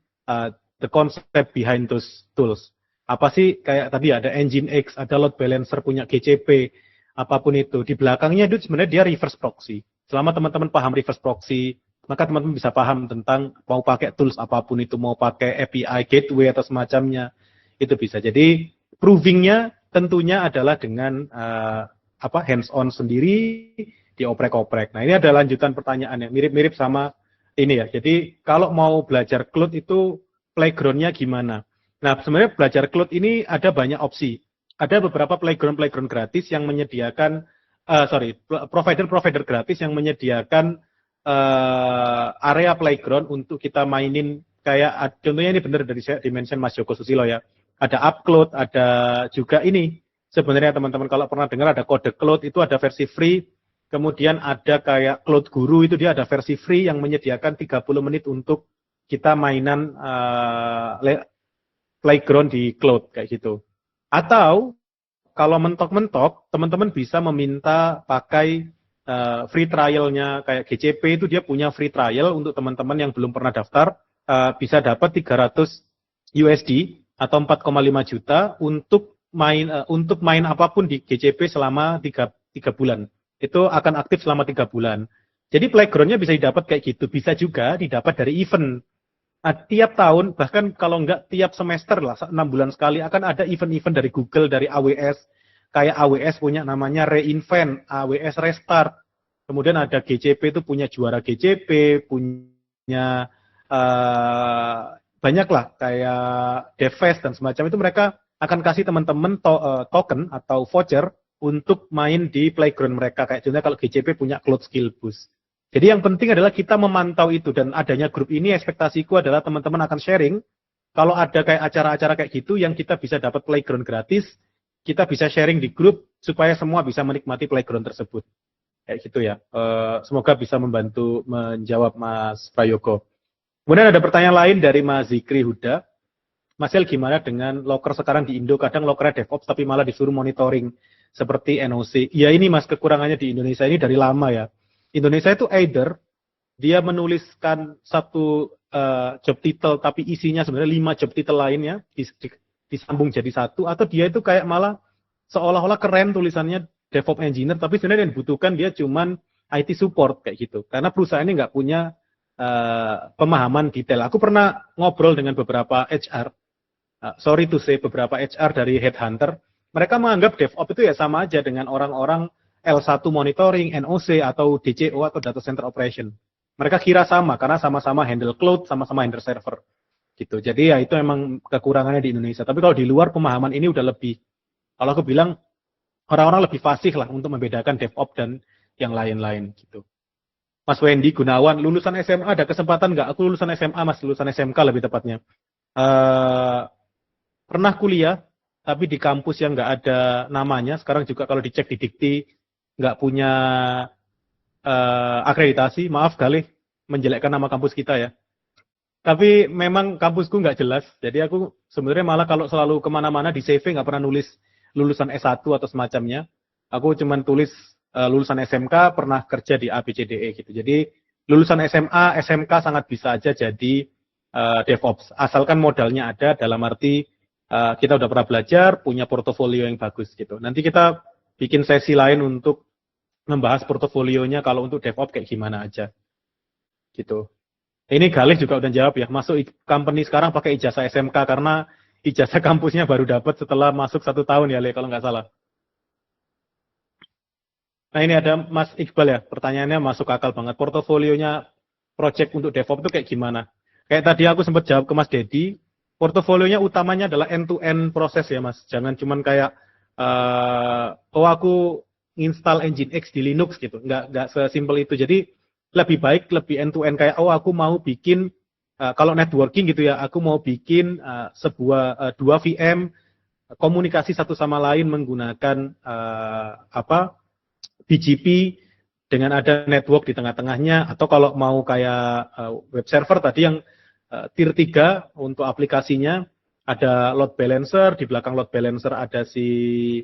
the concept behind those tools. Apa sih kayak tadi ada Nginx, ada load balancer punya GCP, apapun itu. Di belakangnya itu sebenarnya dia reverse proxy. Selama teman-teman paham reverse proxy, maka teman-teman bisa paham tentang mau pakai tools apapun itu, mau pakai API, gateway atau semacamnya, itu bisa. Jadi proving-nya tentunya adalah dengan hands-on sendiri, dioprek-oprek. Nah, ini ada lanjutan pertanyaannya, mirip-mirip sama ini ya. Jadi, kalau mau belajar cloud itu playground-nya gimana? Nah, sebenarnya belajar cloud ini ada banyak opsi. Ada beberapa playground gratis yang menyediakan, provider gratis yang menyediakan area playground untuk kita mainin kayak, contohnya ini benar dari saya dimension Mas Joko Susilo ya. Ada Upcloud, ada juga ini. Sebenarnya teman-teman kalau pernah dengar ada kode cloud, itu ada versi free. Kemudian ada kayak Cloud Guru, itu dia ada versi free yang menyediakan 30 menit untuk kita mainan playground di cloud kayak gitu. Atau kalau mentok-mentok, teman-teman bisa meminta pakai free trial-nya kayak GCP, itu dia punya free trial untuk teman-teman yang belum pernah daftar, bisa dapat 300 USD atau 4,5 juta untuk main apapun di GCP selama 3 bulan. Itu akan aktif selama 3 bulan. Jadi playground-nya bisa didapat kayak gitu. Bisa juga didapat dari event. Nah, tiap tahun, bahkan kalau enggak tiap semester lah, 6 bulan sekali, akan ada event-event dari Google, dari AWS. Kayak AWS punya namanya Reinvent, AWS Restart. Kemudian ada GCP itu punya juara GCP, punya banyak lah, kayak DevFest dan semacam itu. Mereka akan kasih teman-teman token atau voucher untuk main di playground mereka. Kayak contohnya kalau GCP punya Cloud Skill Boost. Jadi yang penting adalah kita memantau itu, dan adanya grup ini ekspektasiku adalah teman-teman akan sharing. Kalau ada kayak acara-acara kayak gitu yang kita bisa dapat playground gratis, kita bisa sharing di grup supaya semua bisa menikmati playground tersebut. Kayak gitu ya. Semoga bisa membantu menjawab Mas Prayogo. Kemudian ada pertanyaan lain dari Mas Zikri Huda. Mas El, gimana dengan loker sekarang di Indo? Kadang lokernya DevOps tapi malah disuruh monitoring seperti NOC. Ya ini Mas, kekurangannya di Indonesia ini dari lama ya. Indonesia itu either dia menuliskan satu job title tapi isinya sebenarnya 5 job title lainnya disambung jadi satu, atau dia itu kayak malah seolah-olah keren tulisannya DevOps Engineer tapi sebenarnya yang dibutuhkan dia cuman IT support kayak gitu. Karena perusahaan ini nggak punya pemahaman detail. Aku pernah ngobrol dengan beberapa HR, sorry to say, beberapa HR dari Headhunter. Mereka menganggap DevOps itu ya sama aja dengan orang-orang L1 monitoring, NOC, atau DCO, atau Data Center Operation. Mereka kira sama, karena sama-sama handle cloud, sama-sama handle server. Gitu. Jadi ya itu emang kekurangannya di Indonesia. Tapi kalau di luar pemahaman ini udah lebih, kalau aku bilang, orang-orang lebih fasih lah untuk membedakan DevOps dan yang lain-lain. Gitu. Mas Wendy Gunawan, lulusan SMA ada kesempatan nggak? Aku lulusan SMA, Mas, lulusan SMK lebih tepatnya. Pernah kuliah, tapi di kampus yang nggak ada namanya. Sekarang juga kalau dicek di Dikti, nggak punya akreditasi. Maaf kali menjelekkan nama kampus kita ya. Tapi memang kampusku nggak jelas. Jadi aku sebenarnya malah kalau selalu kemana-mana di CV nggak pernah nulis lulusan S1 atau semacamnya. Aku cuma tulis lulusan SMK, pernah kerja di ABCDE gitu. Jadi lulusan SMA, SMK sangat bisa aja jadi DevOps. Asalkan modalnya ada, dalam arti kita udah pernah belajar, punya portofolio yang bagus gitu. Nanti kita bikin sesi lain untuk membahas portofolionya kalau untuk DevOps kayak gimana aja. Gitu. Ini Galih juga udah jawab ya, masuk company sekarang pakai ijazah SMK karena ijazah kampusnya baru dapat setelah masuk 1 tahun ya, Le, kalau nggak salah. Nah ini ada Mas Iqbal ya, pertanyaannya masuk akal banget. Portofolionya project untuk DevOps itu kayak gimana? Kayak tadi aku sempat jawab ke Mas Dedi, portofolionya utamanya adalah end-to-end proses ya Mas. Jangan cuman kayak, aku install Nginx di Linux gitu. Nggak sesimpel itu. Jadi lebih baik, lebih end-to-end. Kayak, aku mau bikin, kalau networking gitu ya, aku mau bikin sebuah 2 VM, komunikasi satu sama lain menggunakan BGP dengan ada network di tengah-tengahnya, atau kalau mau kayak web server tadi yang tier 3 untuk aplikasinya, ada load balancer, di belakang load balancer ada si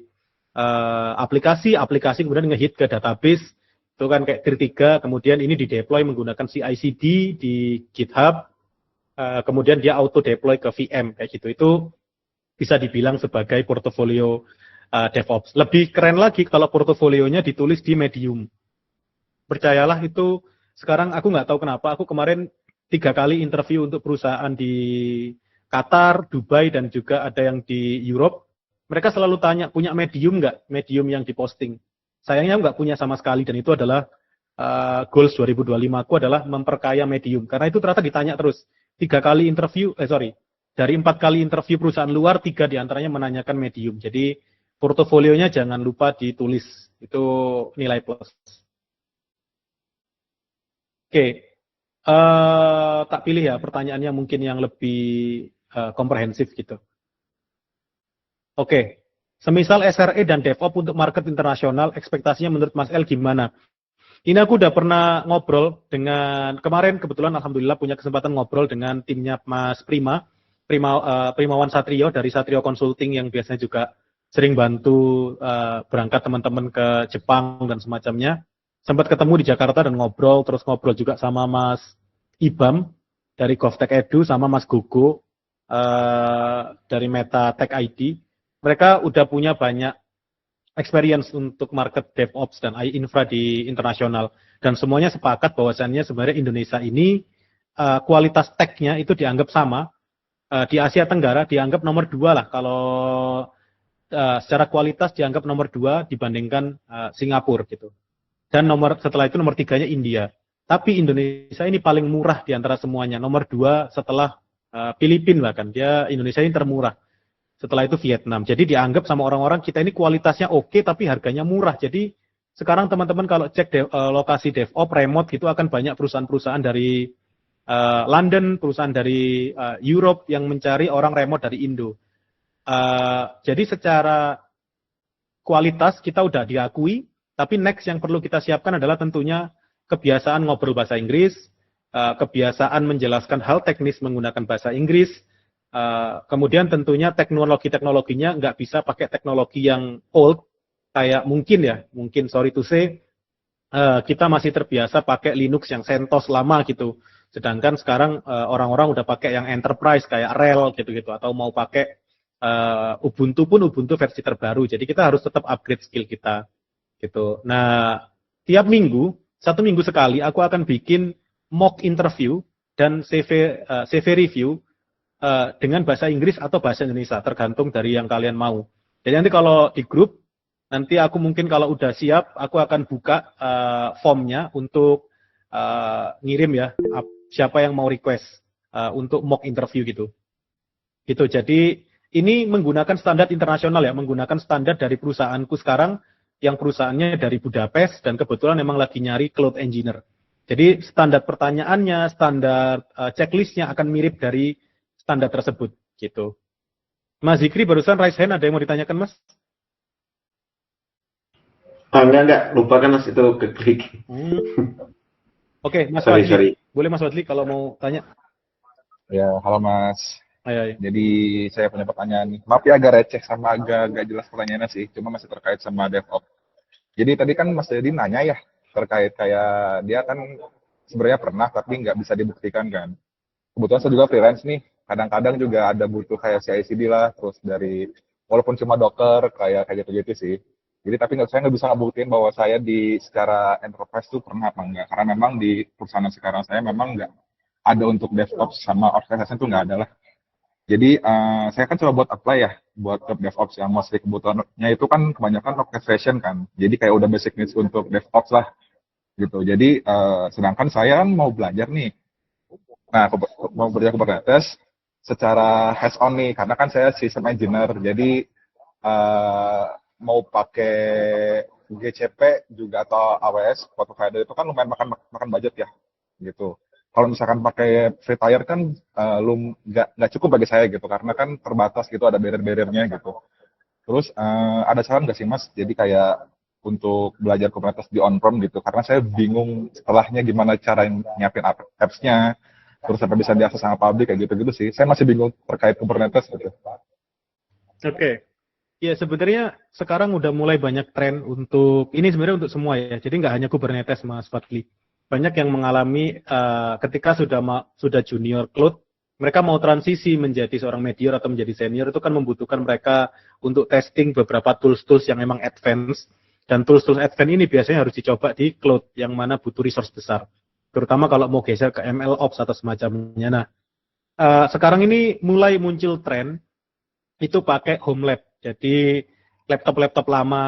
aplikasi kemudian ngehit ke database, Itu kan kayak tier 3, kemudian ini di-deploy menggunakan CI/CD di GitHub, kemudian dia auto-deploy ke VM, kayak gitu. Itu bisa dibilang sebagai portofolio DevOps. Lebih keren lagi kalau portofolionya ditulis di Medium. Percayalah itu, sekarang aku nggak tahu kenapa, aku kemarin 3 kali interview untuk perusahaan di Qatar, Dubai, dan juga ada yang di Europe. Mereka selalu tanya, punya Medium nggak? Medium yang diposting. Sayangnya nggak punya sama sekali, dan itu adalah goals 2025 aku adalah memperkaya Medium. Karena itu ternyata ditanya terus. 3 kali interview, dari 4 kali interview perusahaan luar, 3 diantaranya menanyakan Medium. Jadi portofolionya jangan lupa ditulis. Itu nilai plus. Oke, tak pilih ya pertanyaannya mungkin yang lebih komprehensif gitu. Oke, semisal SRE dan DevOps untuk market internasional, ekspektasinya menurut Mas El gimana? Ini aku udah pernah ngobrol dengan, kemarin kebetulan Alhamdulillah punya kesempatan ngobrol dengan timnya Mas Primawan Satrio dari Satrio Consulting yang biasanya juga sering bantu berangkat teman-teman ke Jepang dan semacamnya. Sempat ketemu di Jakarta dan ngobrol, terus ngobrol juga sama Mas Ibam dari GovTech Edu, sama Mas Gogo dari Meta Tech ID. Mereka udah punya banyak experience untuk market DevOps dan infra di internasional. Dan semuanya sepakat bahwasannya sebenarnya Indonesia ini kualitas tech-nya itu dianggap sama. Di Asia Tenggara dianggap nomor 2 lah. Kalau secara kualitas dianggap nomor 2 dibandingkan Singapura gitu. Dan setelah itu nomor 3-nya India. Tapi Indonesia ini paling murah di antara semuanya. Nomor 2 setelah Filipina bahkan. Indonesia ini termurah. Setelah itu Vietnam. Jadi dianggap sama orang-orang kita ini kualitasnya oke, tapi harganya murah. Jadi sekarang teman-teman kalau cek lokasi DevOps remote gitu akan banyak perusahaan-perusahaan dari London, perusahaan dari Europe yang mencari orang remote dari Indo. Jadi secara kualitas kita udah diakui, tapi next yang perlu kita siapkan adalah tentunya kebiasaan ngobrol bahasa Inggris, kebiasaan menjelaskan hal teknis menggunakan bahasa Inggris, kemudian tentunya teknologinya nggak bisa pakai teknologi yang old, kayak mungkin sorry to say, kita masih terbiasa pakai Linux yang CentOS lama gitu. Sedangkan sekarang orang-orang udah pakai yang enterprise kayak RHEL gitu-gitu, atau mau pakai Ubuntu pun Ubuntu versi terbaru. Jadi kita harus tetap upgrade skill kita gitu. Nah, tiap minggu, 1 minggu sekali aku akan bikin mock interview dan CV review dengan bahasa Inggris atau bahasa Indonesia, tergantung dari yang kalian mau. Jadi nanti kalau di grup, nanti aku mungkin kalau udah siap, aku akan buka formnya untuk ngirim ya, siapa yang mau request untuk mock interview gitu. Jadi ini menggunakan standar internasional ya, menggunakan standar dari perusahaanku sekarang, yang perusahaannya dari Budapest, dan kebetulan memang lagi nyari cloud engineer. Jadi standar pertanyaannya, standar checklistnya akan mirip dari standar tersebut gitu. Mas Zikri barusan raise hand, ada yang mau ditanyakan Mas? Enggak, lupa kan Mas, itu keklik. Oke, Mas Sorry. Wadli. Boleh Mas Wadli kalau mau tanya. Ya, halo Mas. Ayo. Jadi saya punya pertanyaan nih. Maaf ya agak receh sama agak jelas pertanyaannya sih, cuma masih terkait sama DevOps. Jadi tadi kan Mas Dedi nanya ya, terkait kayak dia kan sebenarnya pernah tapi nggak bisa dibuktikan kan. Kebetulan saya juga freelance nih, kadang-kadang juga ada butuh kayak CI/CD lah, terus dari walaupun cuma Docker kayak gitu-gitu sih. Jadi tapi saya nggak bisa ngebuktiin bahwa saya di secara enterprise tuh pernah apa enggak, karena memang di perusahaan sekarang saya memang nggak ada untuk DevOps sama organisasi tuh nggak ada lah. Jadi saya kan coba buat apply ya, buat job DevOps yang mostly kebutuhannya itu kan kebanyakan orchestration kan. Jadi kayak udah basic needs untuk DevOps lah gitu. Jadi sedangkan saya kan mau belajar nih. Nah, mau belajar Kubernetes secara hands on nih, karena kan saya system engineer. Jadi mau pakai GCP juga atau AWS cloud provider itu kan lumayan makan budget ya, gitu. Kalau misalkan pakai free tier kan nggak cukup bagi saya gitu, karena kan terbatas gitu, ada barrier-barriernya gitu. Terus ada saran nggak sih Mas? Jadi kayak untuk belajar Kubernetes di on-prem gitu, karena saya bingung setelahnya gimana cara nyiapin apps-nya, terus sampai bisa diakses sama publik kayak gitu-gitu sih. Saya masih bingung terkait Kubernetes gitu. Oke. Ya sebenarnya sekarang udah mulai banyak tren untuk ini sebenarnya untuk semua ya. Jadi nggak hanya Kubernetes Mas Fadli. Banyak yang mengalami ketika sudah junior cloud, mereka mau transisi menjadi seorang medior atau menjadi senior itu kan membutuhkan mereka untuk testing beberapa tools-tools yang memang advance. Dan tools-tools advance ini biasanya harus dicoba di cloud yang mana butuh resource besar. Terutama kalau mau geser ke MLOps atau semacamnya. Nah, sekarang ini mulai muncul tren itu pakai home lab. Jadi laptop-laptop lama,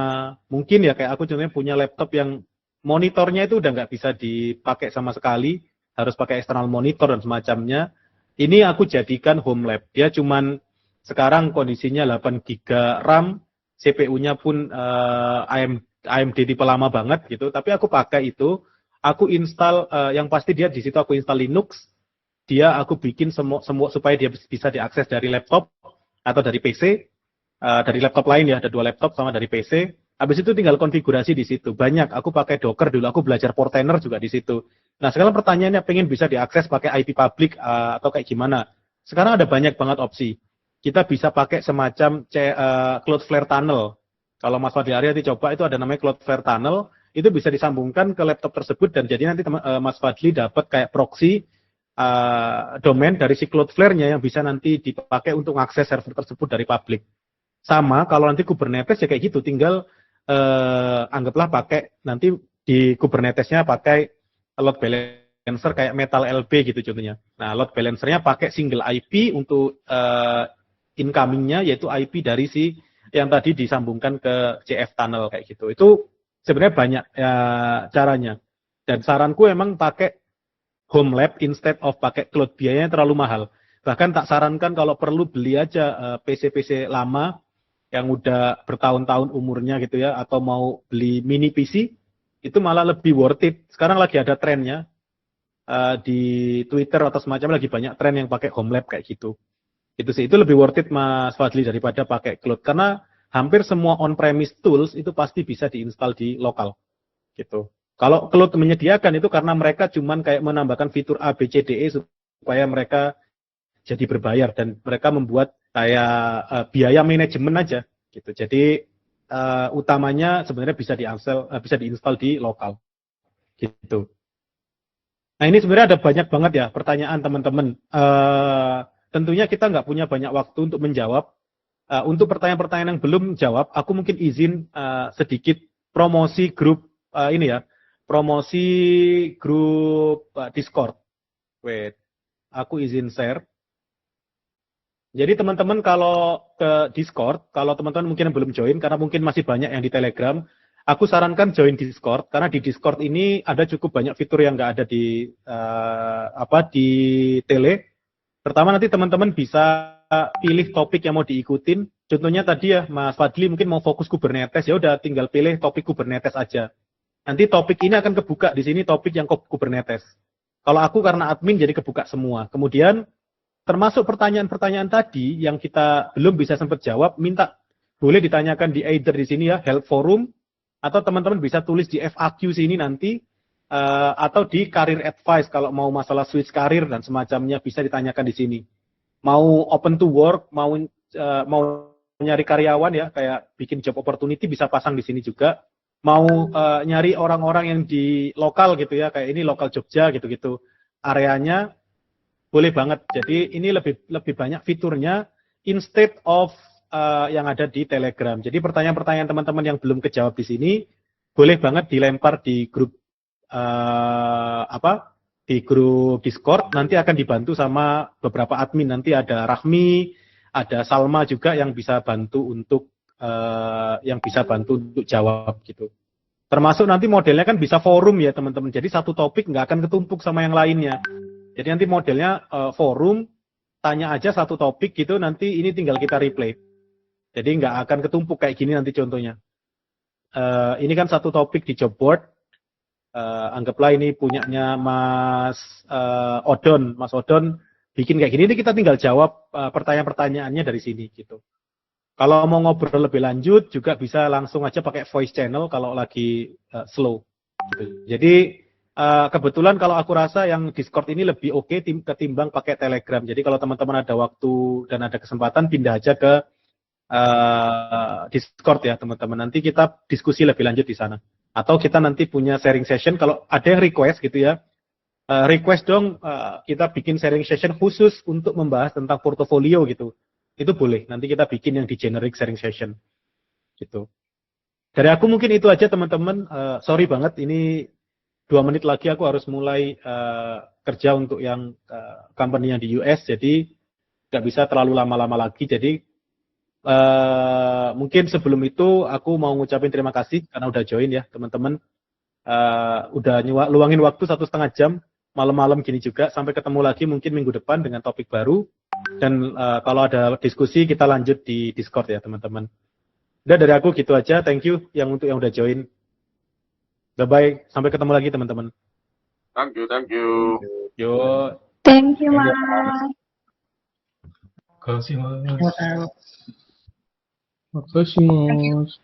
mungkin ya kayak aku contohnya punya laptop yang monitornya itu udah nggak bisa dipakai sama sekali, harus pakai external monitor dan semacamnya. Ini aku jadikan home lab. Dia cuman sekarang kondisinya 8 GB RAM, CPU-nya pun AMD tipe lama banget gitu. Tapi aku pakai itu, aku install yang pasti dia di situ aku install Linux. Dia aku bikin semua supaya dia bisa diakses dari laptop atau dari PC, dari laptop lain ya, ada 2 laptop sama dari PC. Habis itu tinggal konfigurasi di situ. Banyak, aku pakai Docker dulu, aku belajar Portainer juga di situ. Nah, sekarang pertanyaannya pengen bisa diakses pakai IP public atau kayak gimana? Sekarang ada banyak banget opsi. Kita bisa pakai semacam Cloudflare Tunnel. Kalau Mas Fadli Arya coba itu ada namanya Cloudflare Tunnel, itu bisa disambungkan ke laptop tersebut dan jadi nanti Mas Fadli dapat kayak proxy domain dari si Cloudflare-nya yang bisa nanti dipakai untuk mengakses server tersebut dari publik. Sama kalau nanti Kubernetes ya kayak gitu, tinggal anggaplah pakai nanti di Kubernetes-nya pakai load balancer kayak Metal LB gitu contohnya. Nah, load balancer-nya pakai single IP untuk incoming-nya yaitu IP dari si yang tadi disambungkan ke CF tunnel kayak gitu. Itu sebenarnya banyak caranya. Dan saranku emang pakai home lab instead of pakai cloud, biayanya terlalu mahal. Bahkan tak sarankan kalau perlu beli aja PC-PC lama yang udah bertahun-tahun umurnya gitu ya, atau mau beli mini PC, itu malah lebih worth it. Sekarang lagi ada trennya di Twitter atau semacam lagi banyak tren yang pakai home lab kayak gitu. Itu sih, itu lebih worth it Mas Fadli daripada pakai cloud. Karena hampir semua on-premise tools itu pasti bisa diinstal di lokal gitu. Kalau cloud menyediakan itu karena mereka cuman kayak menambahkan fitur A, B, C, D, E supaya mereka jadi berbayar dan mereka membuat kayak biaya manajemen aja gitu. Jadi utamanya sebenarnya bisa diinstal di lokal gitu. Nah ini sebenarnya ada banyak banget ya pertanyaan teman-teman. Tentunya kita nggak punya banyak waktu untuk menjawab. Untuk pertanyaan-pertanyaan yang belum jawab, aku mungkin izin sedikit promosi grup ini ya, promosi grup Discord. Wait, aku izin share. Jadi teman-teman kalau ke Discord, kalau teman-teman mungkin yang belum join, karena mungkin masih banyak yang di Telegram, aku sarankan join Discord, karena di Discord ini ada cukup banyak fitur yang nggak ada di di Tele. Pertama nanti teman-teman bisa pilih topik yang mau diikutin. Contohnya tadi ya Mas Fadli mungkin mau fokus Kubernetes, ya udah tinggal pilih topik Kubernetes aja. Nanti topik ini akan kebuka di sini topik yang Kubernetes. Kalau aku karena admin jadi kebuka semua. Kemudian termasuk pertanyaan-pertanyaan tadi yang kita belum bisa sempat jawab, minta boleh ditanyakan di either di sini ya, help forum, atau teman-teman bisa tulis di FAQ sini nanti, atau di career advice kalau mau masalah switch karir dan semacamnya bisa ditanyakan di sini. Mau open to work, mau nyari karyawan ya, kayak bikin job opportunity bisa pasang di sini juga. Mau nyari orang-orang yang di lokal gitu ya, kayak ini lokal Jogja gitu-gitu areanya. Boleh banget. Jadi ini lebih banyak fiturnya instead of yang ada di Telegram. Jadi pertanyaan-pertanyaan teman-teman yang belum kejawab di sini boleh banget dilempar di grup di grup Discord. Nanti akan dibantu sama beberapa admin. Nanti ada Rahmi, ada Salma juga yang bisa bantu untuk jawab gitu. Termasuk nanti modelnya kan bisa forum ya teman-teman. Jadi satu topik nggak akan ketumpuk sama yang lainnya. Jadi nanti modelnya forum, tanya aja satu topik gitu, nanti ini tinggal kita replay. Jadi nggak akan ketumpuk kayak gini nanti contohnya. Ini kan satu topik di job board. Anggaplah ini punyanya Mas Odon. Mas Odon bikin kayak gini, ini kita tinggal jawab pertanyaan-pertanyaannya dari sini gitu. Kalau mau ngobrol lebih lanjut juga bisa langsung aja pakai voice channel kalau lagi slow. Gitu. Jadi kebetulan kalau aku rasa yang Discord ini lebih oke ketimbang pakai Telegram. Jadi kalau teman-teman ada waktu dan ada kesempatan pindah aja ke Discord ya teman-teman. Nanti kita diskusi lebih lanjut di sana. Atau kita nanti punya sharing session. Kalau ada yang request gitu ya, request dong kita bikin sharing session khusus untuk membahas tentang portofolio gitu. Itu boleh. Nanti kita bikin yang di generic sharing session gitu. Dari aku mungkin itu aja teman-teman. Sorry banget ini 2 menit lagi aku harus mulai kerja untuk yang company yang di US, jadi nggak bisa terlalu lama-lama lagi. Jadi mungkin sebelum itu aku mau ngucapin terima kasih karena udah join ya teman-teman. Udah luangin waktu 1,5 jam malam-malam gini juga. Sampai ketemu lagi mungkin minggu depan dengan topik baru. Dan kalau ada diskusi kita lanjut di Discord ya teman-teman. Udah dari aku gitu aja. Thank you untuk yang udah join. Bye-bye. Sampai ketemu lagi teman-teman. Thank you. Yo. Thank you, Mas. Terima kasih, Mas. Makasih, Mas.